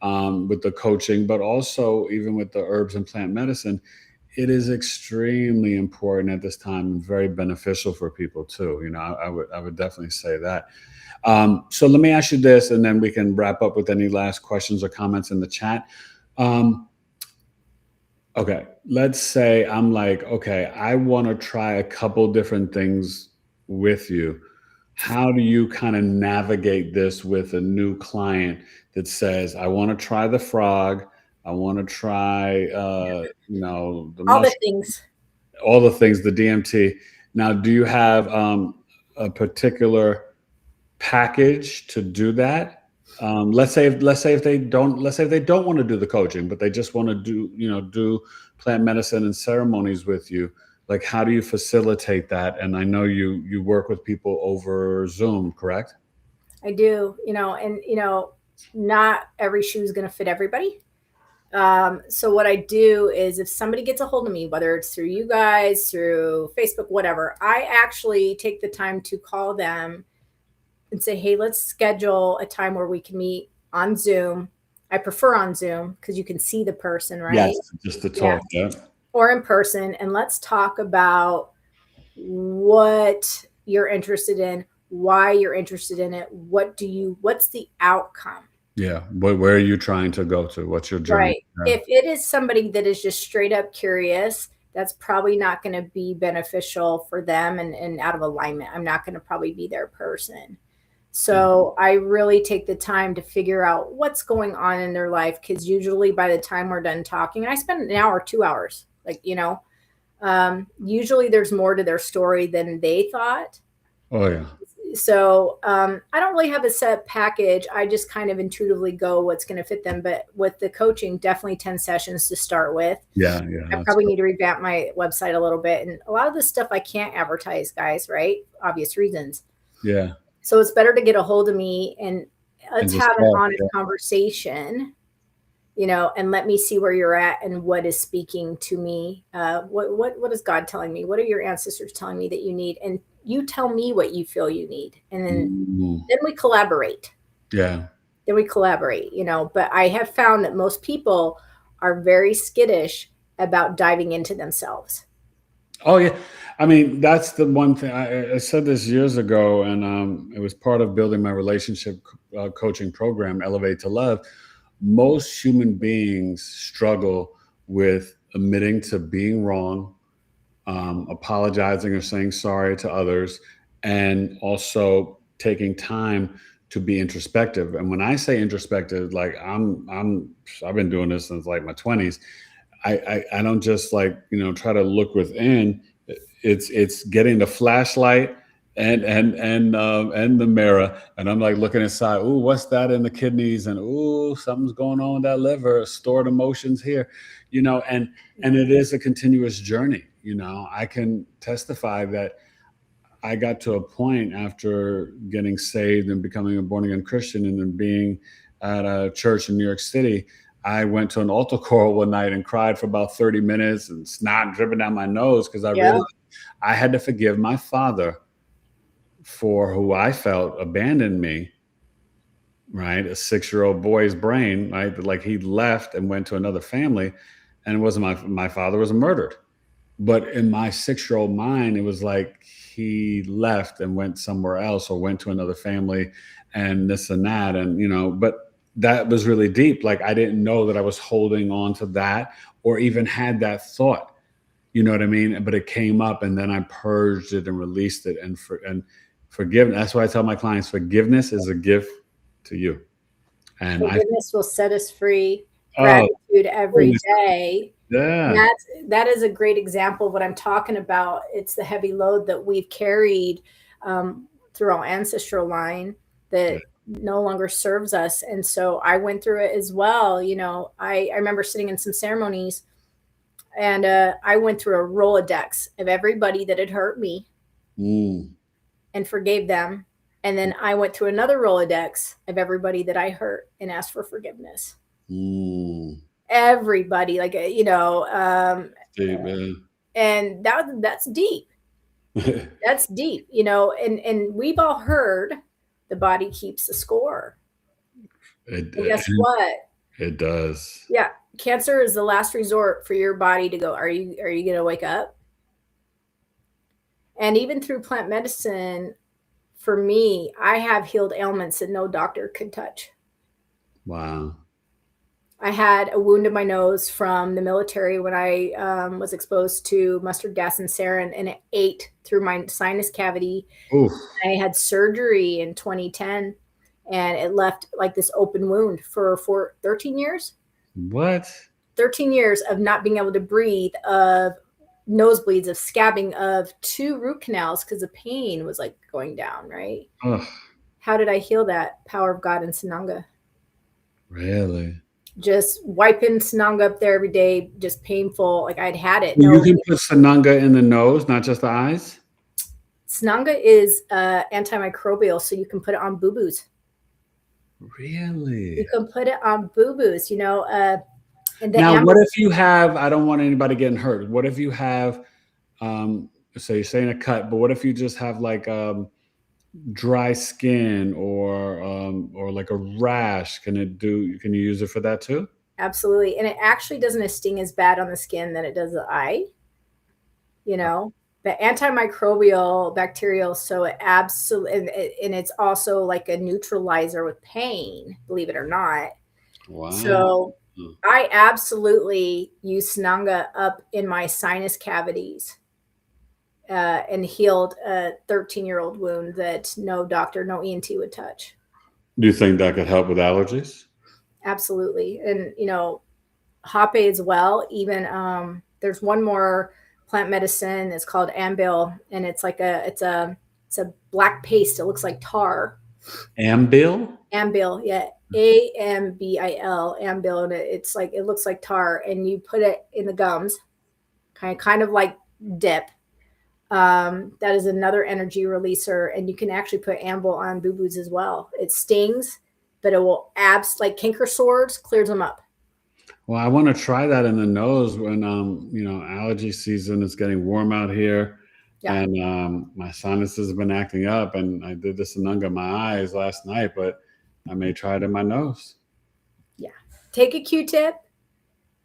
with the coaching, but also even with the herbs and plant medicine, it is extremely important at this time and very beneficial for people too. You know, I would definitely say that. So let me ask you this, and then we can wrap up with any last questions or comments in the chat. Okay, let's say I'm like, okay, I want to try a couple different things with you. How do you kind of navigate this with a new client that says, I want to try the frog, I want to try, you know, all the things, the DMT. Now, do you have a particular package to do that? Let's say if they don't want to do the coaching, but they just want to do plant medicine and ceremonies with you. Like, how do you facilitate that? And I know you work with people over Zoom, correct? I do, and not every shoe is going to fit everybody. So what I do is, if somebody gets a hold of me, whether it's through you guys, through Facebook, whatever, I actually take the time to call them and say, hey, let's schedule a time where we can meet on Zoom. I prefer on Zoom because you can see the person, right? Yes, just to talk. Yeah. Or in person. And let's talk about what you're interested in, why you're interested in it. What's the outcome? Yeah. Where are you trying to go to? What's your journey? Right. Yeah. If it is somebody that is just straight up curious, that's probably not going to be beneficial for them and out of alignment. I'm not going to probably be their person. So I really take the time to figure out what's going on in their life, because usually by the time we're done talking, and I spend an hour, 2 hours, usually there's more to their story than they thought. Oh, yeah. So I don't really have a set package. I just kind of intuitively go what's going to fit them. But with the coaching, definitely 10 sessions to start with. Yeah. I probably need to revamp my website a little bit. And a lot of this stuff I can't advertise, guys, right? Obvious reasons. Yeah. So it's better to get a hold of me and let's have an honest conversation, and let me see where you're at and what is speaking to me. What is God telling me? What are your ancestors telling me that you need? And you tell me what you feel you need. And then we collaborate. Yeah. Then we collaborate, but I have found that most people are very skittish about diving into themselves. Oh yeah, I mean that's the one thing I said this years ago, and it was part of building my relationship coaching program, Elevate to Love. Most human beings struggle with admitting to being wrong, apologizing or saying sorry to others, and also taking time to be introspective. And when I say introspective, like I've been doing this since like my 20s. I don't just like, try to look within. It's getting the flashlight and the mirror, and I'm like looking inside. Ooh, what's that in the kidneys? And ooh, something's going on with that liver. Stored emotions here, and it is a continuous journey. I can testify that I got to a point after getting saved and becoming a born again Christian, and then being at a church in New York City. I went to an altar call one night and cried for about 30 minutes and snot dripping down my nose because I realized I had to forgive my father for who I felt abandoned me, right? A 6-year-old boy's brain, right? Like he left and went to another family, and it wasn't my father was murdered. But in my 6-year-old mind, it was like he left and went somewhere else or went to another family and this and that. And, but that was really deep. Like I didn't know that I was holding on to that or even had that thought, you know what I mean? But it came up, and then I purged it and released it. And forgiveness. That's why I tell my clients, forgiveness is a gift to you. And forgiveness will set us free. Gratitude every day. Yeah. That is a great example of what I'm talking about. It's the heavy load that we've carried through our ancestral line that no longer serves us. And so I went through it as well. I remember sitting in some ceremonies, and I went through a Rolodex of everybody that had hurt me and forgave them. And then I went through another Rolodex of everybody that I hurt and asked for forgiveness. Everybody, like, and that's deep. That's deep, and we've all heard the body keeps the score. And guess what? It does. Yeah. Cancer is the last resort for your body to go, are you going to wake up? And even through plant medicine, for me, I have healed ailments that no doctor could touch. Wow. I had a wound in my nose from the military when I was exposed to mustard gas and sarin, and it ate through my sinus cavity. Oof. I had surgery in 2010, and it left like this open wound for 13 years. What? 13 years of not being able to breathe, of nosebleeds, of scabbing, of 2 root canals because the pain was like going down, right? Ugh. How did I heal that? Power of God and Sananga. Really? Just wiping Sananga up there every day, just painful. Like I'd had it. You can put Sananga in the nose, not just the eyes? Sananga is antimicrobial, so you can put it on boo-boos. Really? You can put it on boo-boos, now, what if you have, I don't want anybody getting hurt. What if you have, so you're saying a cut, but what if you just have like dry skin or like a rash? Can you use it for that too? Absolutely. And it actually doesn't sting as bad on the skin than it does the eye, but antimicrobial, bacterial. So it absolutely, and it's also like a neutralizer with pain, believe it or not. Wow. So I absolutely use Sananga up in my sinus cavities and healed a 13-year-old wound that no doctor, no ENT would touch. Do you think that could help with allergies? Absolutely. And, Hape as well. Even there's one more plant medicine. It's called Ambil, and it's like it's a black paste. It looks like tar. Ambil? Ambil, yeah. Ambil, Ambil, and it looks like tar, and you put it in the gums, kind of like dip. That is another energy releaser, and you can actually put Ambil on boo-boos as well. It stings, but it will like canker sores, clears them up. Well, I want to try that in the nose when allergy season is getting warm out here. Yeah. And my sinuses have been acting up, and I did this Sananga in my eyes last night, but I may try it in my nose. Yeah. Take a Q-tip,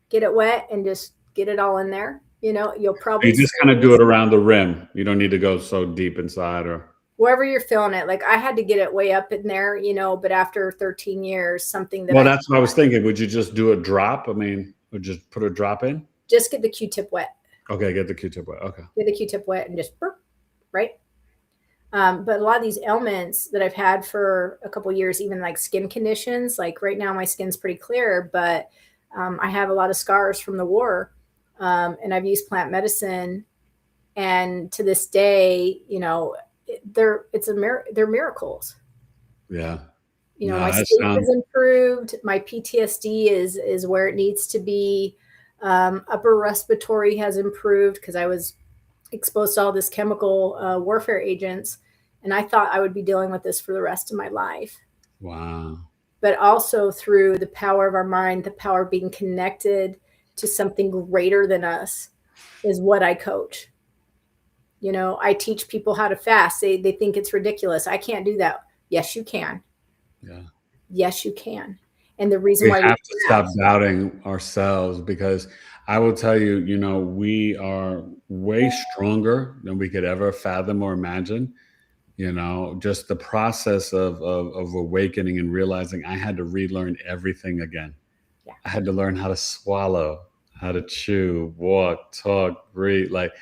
get it wet, and just get it all in there. You know, you'll probably You just kind of do it around the rim. You don't need to go so deep inside or wherever you're feeling it. Like I had to get it way up in there, you know, but after 13 years, something that that's what I was thinking. Would you just do a drop? I mean, would you just put a drop in? Just get the Q-tip wet. Okay, get the Q-tip wet. Okay. Get the Q-tip wet and just burp, right? But a lot of these ailments that I've had for a couple of years, even like skin conditions, like right now my skin's pretty clear, but I have a lot of scars from the war, and I've used plant medicine, and to this day, you know, they're miracles. Yeah. You know, my sleep is improved. My PTSD is where it needs to be. Upper respiratory has improved because I was exposed to all this chemical warfare agents, and I thought I would be dealing with this for the rest of my life. Wow. But also through the power of our mind, the power of being connected to something greater than us is what I coach. You know, I teach people how to fast. They think it's ridiculous. I can't do that. Yes, you can. Yeah. Yes, you can. And the reason why we have to stop doubting ourselves, because I will tell you, you know, we are way stronger than we could ever fathom or imagine. You know, just the process of awakening and realizing I had to relearn everything again. Yeah. I had to learn how to swallow, how to chew, walk, talk, breathe. Like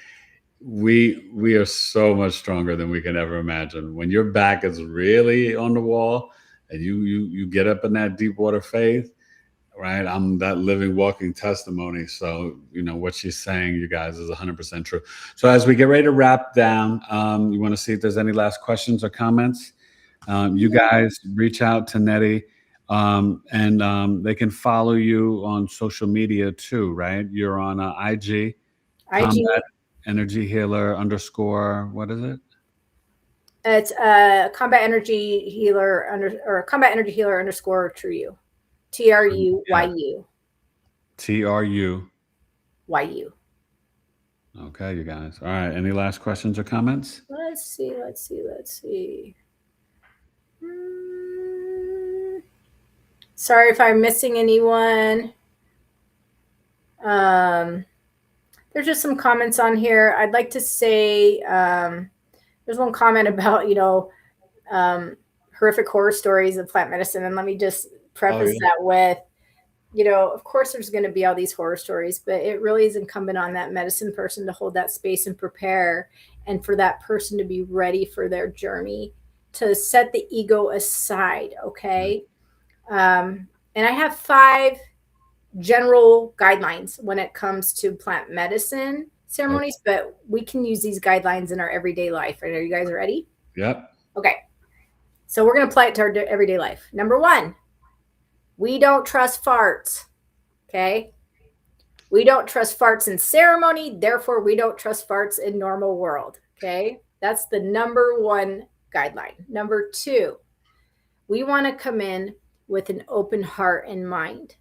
we are so much stronger than we can ever imagine. When your back is really on the wall and you get up in that deep water faith, right? I'm that living, walking testimony. So, you know, what she's saying, you guys, is 100% true. So as we get ready to wrap down, you want to see if there's any last questions or comments? You guys reach out to Netty, and they can follow you on social media too, right? You're on IG. Combat Energy Healer _ what is it? It's Combat Energy Healer Combat Energy Healer _ TRUYU. TRUYU. TRUYU. Okay, you guys. All right. Any last questions or comments? Let's see. Sorry if I'm missing anyone. There's just some comments on here. I'd like to say there's one comment about, you know, horrific horror stories of plant medicine. And let me just preface that with, you know, of course there's going to be all these horror stories, but it really is incumbent on that medicine person to hold that space and prepare, and for that person to be ready for their journey, to set the ego aside. Okay. And I have 5 general guidelines when it comes to plant medicine ceremonies, but we can use these guidelines in our everyday life. Are you guys ready? Yep. Okay. So we're going to apply it to our everyday life. Number 1, we don't trust farts. Okay. We don't trust farts in ceremony. Therefore, we don't trust farts in normal world. Okay. That's the number 1 guideline. Number 2, we want to come in with an open heart and mind.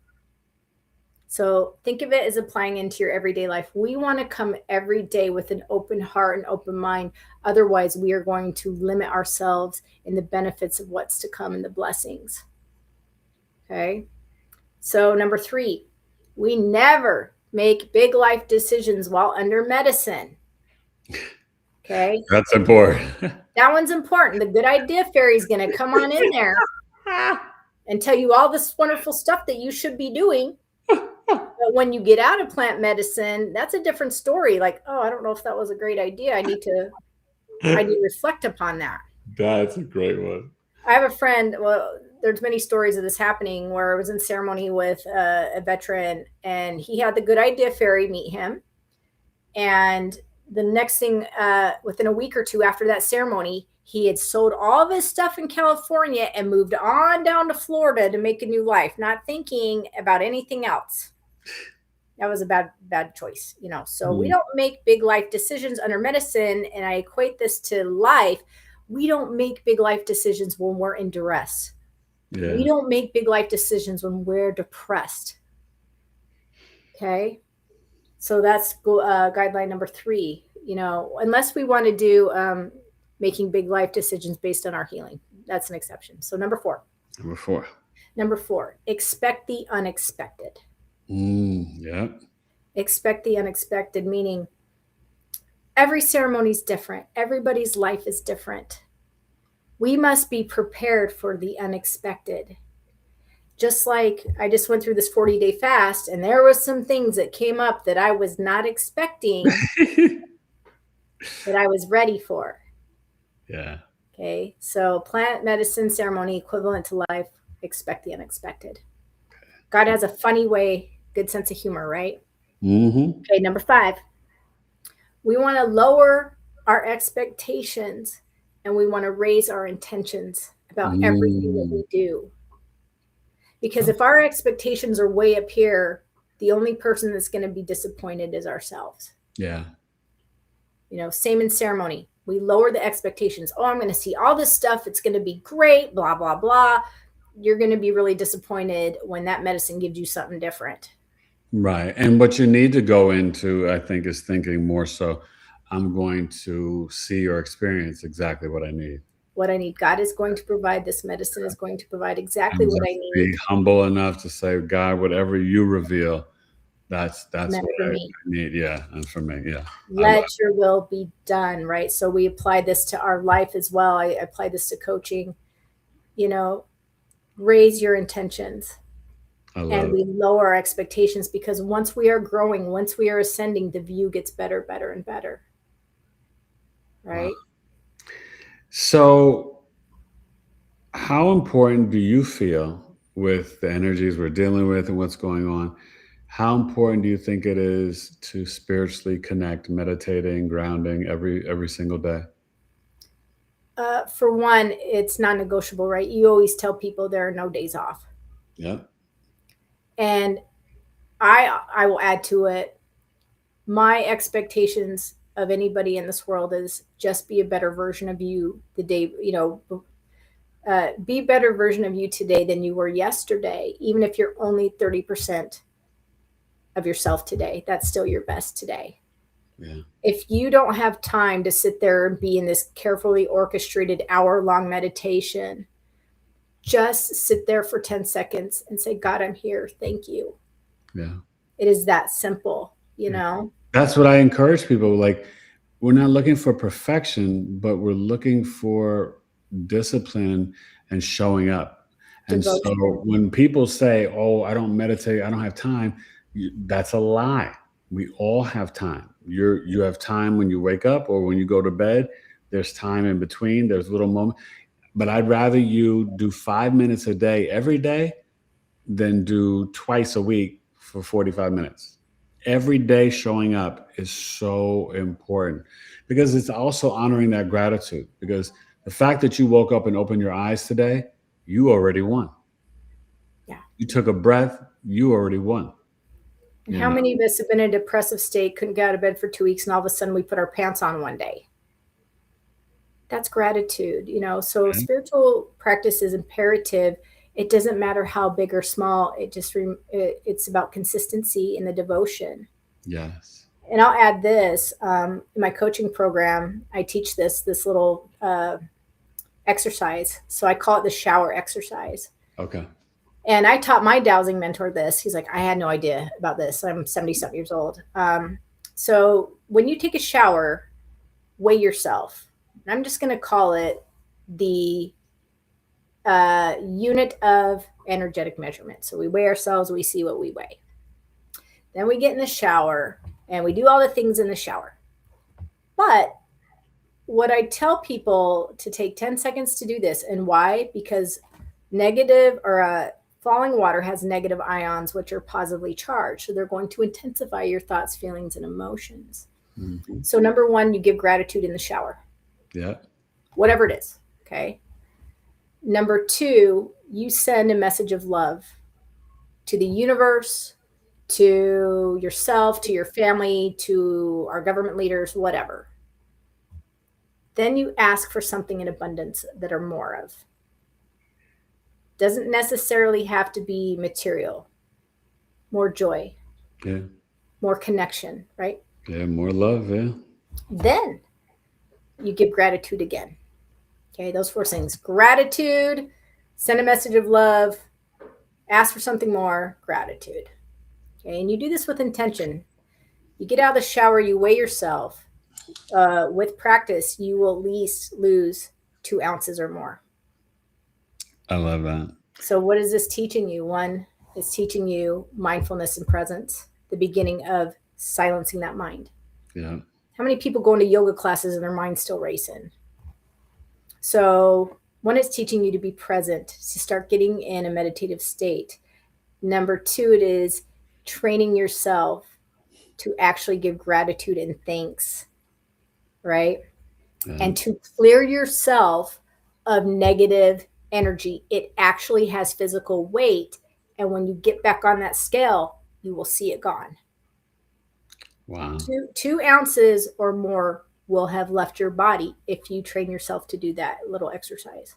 So think of it as applying into your everyday life. We want to come every day with an open heart and open mind. Otherwise, we are going to limit ourselves in the benefits of what's to come and the blessings. Okay. So number 3, we never make big life decisions while under medicine. Okay. That's important. That one's important. The good idea fairy is going to come on in there and tell you all this wonderful stuff that you should be doing. But when you get out of plant medicine, that's a different story. Like, oh, I don't know if that was a great idea. I need to reflect upon that. That's a great one. I have a friend. Well, there's many stories of this happening where I was in ceremony with a veteran, and he had the good idea fairy meet him. And the next thing, within a week or 2 after that ceremony, he had sold all of his stuff in California and moved on down to Florida to make a new life, not thinking about anything else. That was a bad choice, you know. So we don't make big life decisions under medicine. And I equate this to life. We don't make big life decisions when we're in duress. Yeah. We don't make big life decisions when we're depressed. Okay. So that's guideline number 3, you know, unless we want to do making big life decisions based on our healing. That's an exception. So number 4. Number 4, expect the unexpected. Yeah. expect the unexpected, meaning every ceremony is different. Everybody's life is different. We must be prepared for the unexpected. Just like I just went through this 40-day fast, and there was some things that came up that I was not expecting that I was ready for. Yeah. Okay. So plant medicine ceremony equivalent to life, expect the unexpected. God has a funny way, good sense of humor, right? Mm-hmm. Okay. Number 5, we want to lower our expectations and we want to raise our intentions about everything that we do. Because if our expectations are way up here, the only person that's going to be disappointed is ourselves. Yeah. Same in ceremony. We lower the expectations. Oh, I'm going to see all this stuff. It's going to be great, blah, blah, blah. You're going to be really disappointed when that medicine gives you something different. Right. And what you need to go into, I think, is thinking more so, I'm going to see or experience exactly what I need. What I need. God is going to provide. This medicine is going to provide exactly what I need. Be humble enough to say, God, whatever you reveal, that's what I need. Yeah. And for me. Yeah. Let your will be done. Right. So we apply this to our life as well. I apply this to coaching, raise your intentions. And we lower our expectations, because once we are growing, once we are ascending, the view gets better, better, and better. Right? Wow. So how important do you feel with the energies we're dealing with and what's going on? How important do you think it is to spiritually connect, meditating, grounding every single day? For one, it's non-negotiable, right? You always tell people there are no days off. Yeah. And I will add to it, my expectations of anybody in this world is just be a better version of you the day, be a better version of you today than you were yesterday. Even if you're only 30% of yourself today, that's still your best today. Yeah. If you don't have time to sit there and be in this carefully orchestrated hour-long meditation, just sit there for 10 seconds and say, God, I'm here. Thank you. Yeah. It is that simple, That's what I encourage people. Like, we're not looking for perfection, but we're looking for discipline and showing up. And so when people say, oh, I don't meditate, I don't have time, that's a lie. We all have time. You have time when you wake up or when you go to bed. There's time in between. There's little moments. But I'd rather you do 5 minutes a day every day than do twice a week for 45 minutes. Every day showing up is so important, because it's also honoring that gratitude, because the fact that you woke up and opened your eyes today, you already won. Yeah. You took a breath, you already won. And how many of us have been in a depressive state, couldn't get out of bed for 2 weeks, and all of a sudden we put our pants on one day? That's gratitude, So spiritual practice is imperative. It doesn't matter how big or small. It's about consistency in the devotion. Yes. And I'll add this, in my coaching program, I teach this little exercise. So I call it the shower exercise. Okay. And I taught my dowsing mentor this. He's like, I had no idea about this. I'm 70-something years old. So when you take a shower, weigh yourself. And I'm just going to call it the unit of energetic measurement. So we weigh ourselves, we see what we weigh. Then we get in the shower and we do all the things in the shower. But what I tell people to take 10 seconds to do this, and why? Because negative or falling water has negative ions, which are positively charged. So they're going to intensify your thoughts, feelings, and emotions. Mm-hmm. So number 1, you give gratitude in the shower. Yeah. Whatever it is. Okay. Number 2, you send a message of love to the universe, to yourself, to your family, to our government leaders, whatever. Then you ask for something in abundance that are more of. Doesn't necessarily have to be material. More joy. Yeah. More connection, right? Yeah, more love, yeah. Then you give gratitude again. Okay, those 4 things. Gratitude, send a message of love, ask for something more, gratitude. Okay, and you do this with intention. You get out of the shower, you weigh yourself. With practice, you will at least lose 2 ounces or more. I love that. So what is this teaching you? One, it's teaching you mindfulness and presence, the beginning of silencing that mind. Yeah. How many people go into yoga classes and their mind's still racing? So one, it's teaching you to be present, to start getting in a meditative state. Number 2, it is training yourself to actually give gratitude and thanks, right? Yeah. And to clear yourself of negative energy. It actually has physical weight. And when you get back on that scale, you will see it gone. Wow. 2 ounces or more will have left your body if you train yourself to do that little exercise.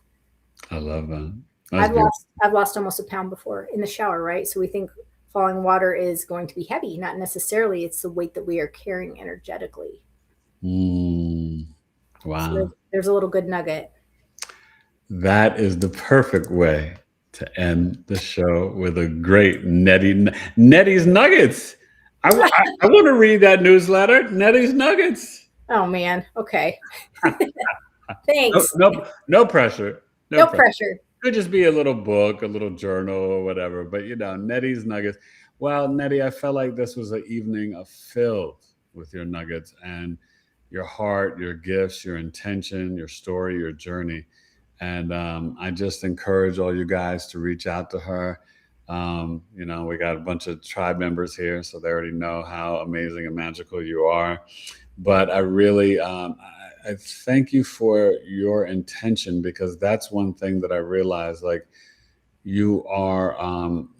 I love that. I've lost almost a pound before in the shower, right? So we think falling water is going to be heavy. Not necessarily. It's the weight that we are carrying energetically. Wow. So there's a little good nugget. That is the perfect way to end the show with a great Netty's Nuggets. I want to read that newsletter, Netty's Nuggets. Oh, man. Okay. Thanks. No pressure. No pressure. Could just be a little book, a little journal or whatever. But, Netty's Nuggets. Well, Netty, I felt like this was an evening filled with your nuggets and your heart, your gifts, your intention, your story, your journey. And I just encourage all you guys to reach out to her. We got a bunch of tribe members here, so they already know how amazing and magical you are. But I really, I thank you for your intention, because that's one thing that I realized, like, you are,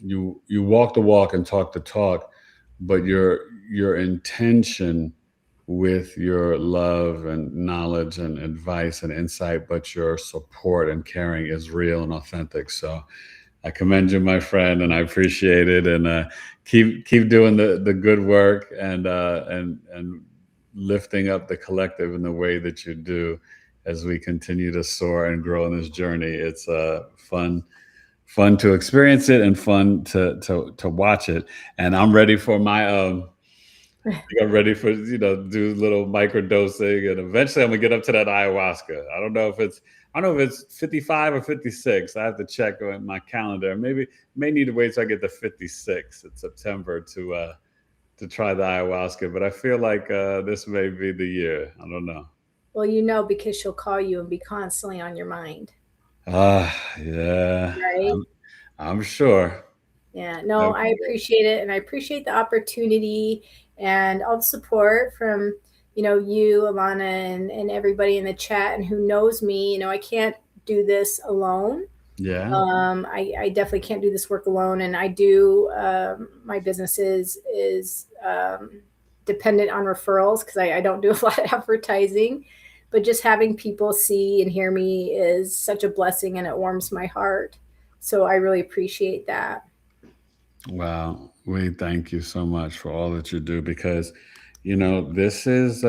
you walk the walk and talk the talk, but your intention with your love and knowledge and advice and insight, but your support and caring is real and authentic. So I commend you, my friend, and I appreciate it. And keep doing the good work and lifting up the collective in the way that you do as we continue to soar and grow in this journey. It's fun to experience it and fun to watch it. And I'm ready for my I'm ready for, do little microdosing, and eventually I'm gonna get up to that ayahuasca. I don't know if it's 55 or 56. I have to check on my calendar. May need to wait till I get to 56 in September to try the ayahuasca. But I feel like this may be the year. I don't know. Well, because she'll call you and be constantly on your mind. Yeah. Right? I'm sure. Yeah. No, I appreciate it, and I appreciate the opportunity and all the support from, you, Alana, and everybody in the chat, and who knows me. I can't do this alone. Yeah. I definitely can't do this work alone. And I do, my business is dependent on referrals, because I don't do a lot of advertising, but just having people see and hear me is such a blessing, and it warms my heart. So I really appreciate that. Wow. We thank you so much for all that you do, because, this is,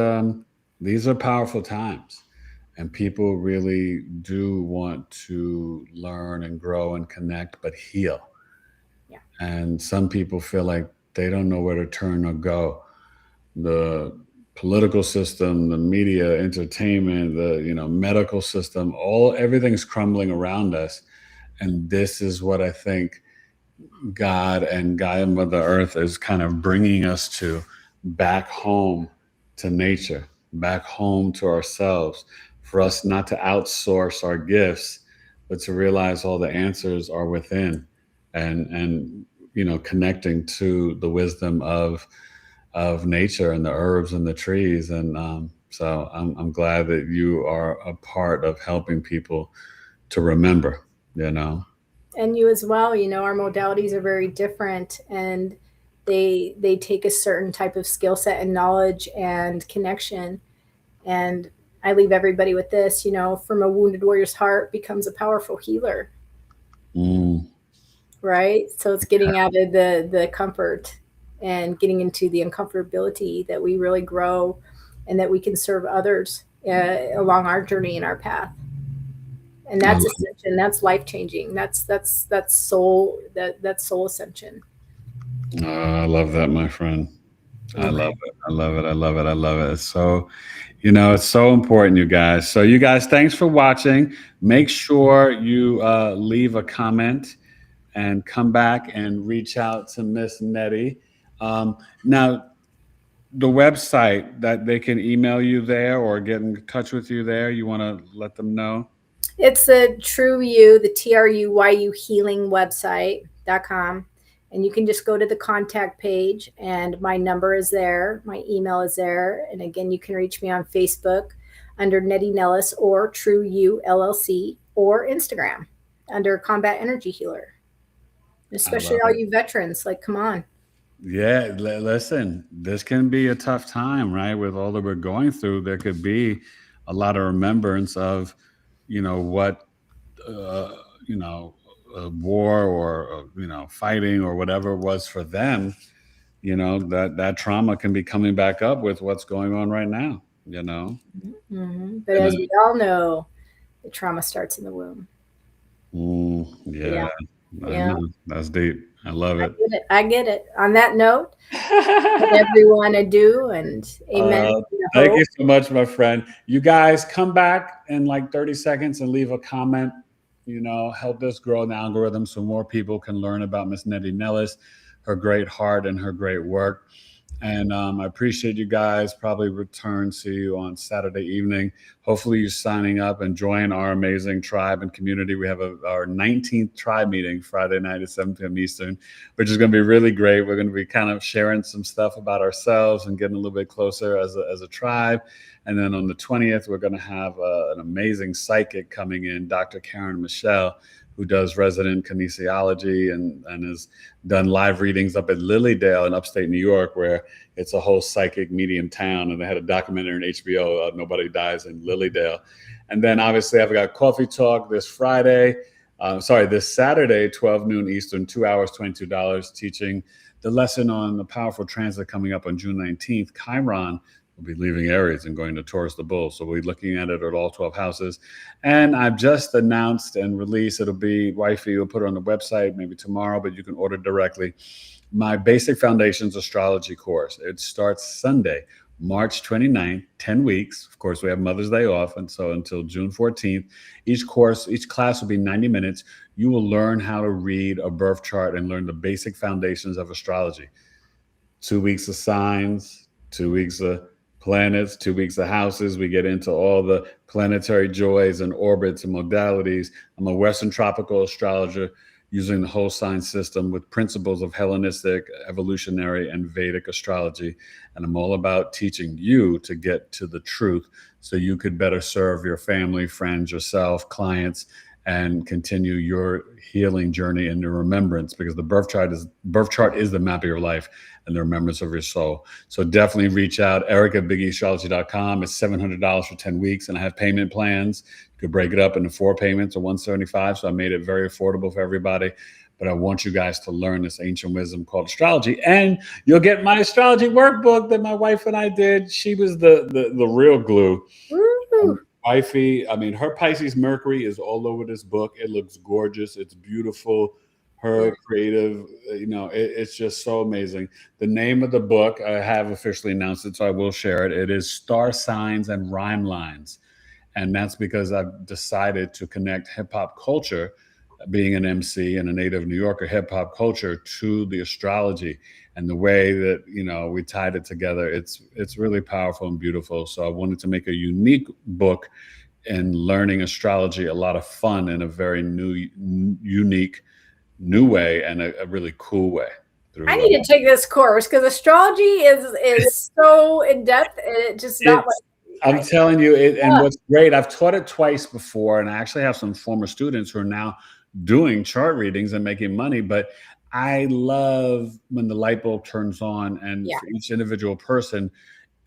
these are powerful times, and people really do want to learn and grow and connect, but heal. Yeah. And some people feel like they don't know where to turn or go. The political system, the media, entertainment, the, medical system, everything's crumbling around us. And this is what I think God and Gaia Mother Earth is kind of bringing us to, back home to nature, back home to ourselves, for us not to outsource our gifts, but to realize all the answers are within, and connecting to the wisdom of nature and the herbs and the trees. And so I'm glad that you are a part of helping people to remember, And you as well. Our modalities are very different, and they take a certain type of skill set and knowledge and connection. And I leave everybody with this, from a wounded warrior's heart becomes a powerful healer. Right? So it's getting out of the comfort and getting into the uncomfortability that we really grow, and that we can serve others along our journey and our path. And that's ascension. That's life changing. That's soul. That's soul ascension. I love that, my friend. I love it. I love it. I love it. I love it. It's so, it's so important, you guys. So you guys, thanks for watching. Make sure you leave a comment and come back and reach out to Miss Netty. Now, the website that they can email you there or get in touch with you there, you want to let them know? It's the TrueYou, the TRUYU healing website.com. And you can just go to the contact page, and my number is there. My email is there. And again, you can reach me on Facebook under Netty Nellis or TrueYou LLC, or Instagram under Combat Energy Healer. Especially all you veterans, like, come on. Yeah, listen, this can be a tough time, right? With all that we're going through, there could be a lot of remembrance of, what, war or, fighting or whatever it was for them, that trauma can be coming back up with what's going on right now, Mm-hmm. But as we all know, the trauma starts in the womb. Yeah. That's deep. I love it. I get it. On that note, everyone adieu and amen. Thank you so much, my friend. You guys come back in like 30 seconds and leave a comment. Help this grow in the algorithm so more people can learn about Miss Netty Nellis, her great heart and her great work. And I appreciate you guys. Probably return to you on Saturday evening. Hopefully you're signing up and join our amazing tribe and community. We have our 19th tribe meeting Friday night at 7 p.m. Eastern, which is going to be really great. We're going to be kind of sharing some stuff about ourselves and getting a little bit closer as a tribe. And then on the 20th, we're going to have an amazing psychic coming in, Dr. Karen Michelle, who does resident kinesiology and has done live readings up at Lilydale in upstate New York, where it's a whole psychic medium town. And they had a documentary on HBO, Nobody Dies in Lilydale. And then obviously I've got Coffee Talk this Saturday, 12 noon Eastern, 2 hours, $22, teaching the lesson on the powerful transit coming up on June 19th. Chiron will be leaving Aries and going to Taurus the Bull. So we'll be looking at it at all 12 houses. And I've just announced and released, it'll be, wifey will put it on the website maybe tomorrow, but you can order directly, my Basic Foundations Astrology course. It starts Sunday, March 29th, 10 weeks. Of course, we have Mother's Day off. And so until June 14th, each class will be 90 minutes. You will learn how to read a birth chart and learn the basic foundations of astrology. 2 weeks of signs, 2 weeks of planets, 2 weeks of houses. We get into all the planetary joys and orbits and modalities. I'm a Western tropical astrologer using the whole sign system with principles of Hellenistic, evolutionary, and Vedic astrology. And I'm all about teaching you to get to the truth so you could better serve your family, friends, yourself, clients, and continue your healing journey and your remembrance, because the birth chart is the map of your life and the remembrance of your soul. So definitely reach out, Eric at BigEAstrology.com. It's $700 for 10 weeks, and I have payment plans. You could break it up into 4 payments of $175. So I made it very affordable for everybody. But I want you guys to learn this ancient wisdom called astrology, and you'll get my astrology workbook that my wife and I did. She was the real glue. Wifey, I mean, her Pisces Mercury is all over this book. It looks gorgeous. It's beautiful. Her creative, it's just so amazing. The name of the book, I have officially announced it, so I will share it. It is Star Signs and Rhyme Lines. And that's because I've decided to connect hip hop culture, being an MC and a native New Yorker, hip hop culture, to the astrology. And the way that, we tied it together, it's really powerful and beautiful. So I wanted to make a unique book and learning astrology a lot of fun in a very unique way, and a really cool way. I need to take this course, because astrology is so in depth, and it just not like. I'm telling you, and what's great, I've taught it twice before, and I actually have some former students who are now doing chart readings and making money. But I love when the light bulb turns on, and for each individual person,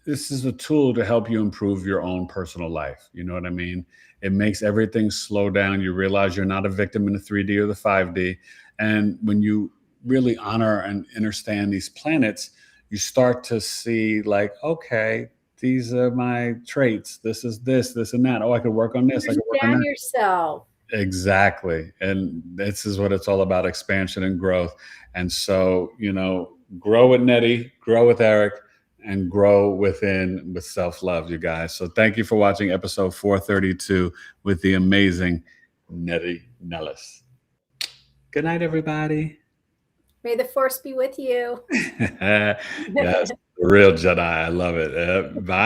this is a tool to help you improve your own personal life. You know what I mean? It makes everything slow down. You realize you're not a victim in the 3D or the 5D. And when you really honor and understand these planets, you start to see like, okay, these are my traits. This is this and that. Oh, I could work on this. I could work on that. Yourself. Exactly. And this is what it's all about, expansion and growth. And so, grow with Netty, grow with Eric, and grow within with self-love, you guys. So thank you for watching episode 432 with the amazing Netty Nellis. Good night, everybody. May the force be with you. Yes, the real Jedi. I love it. Bye.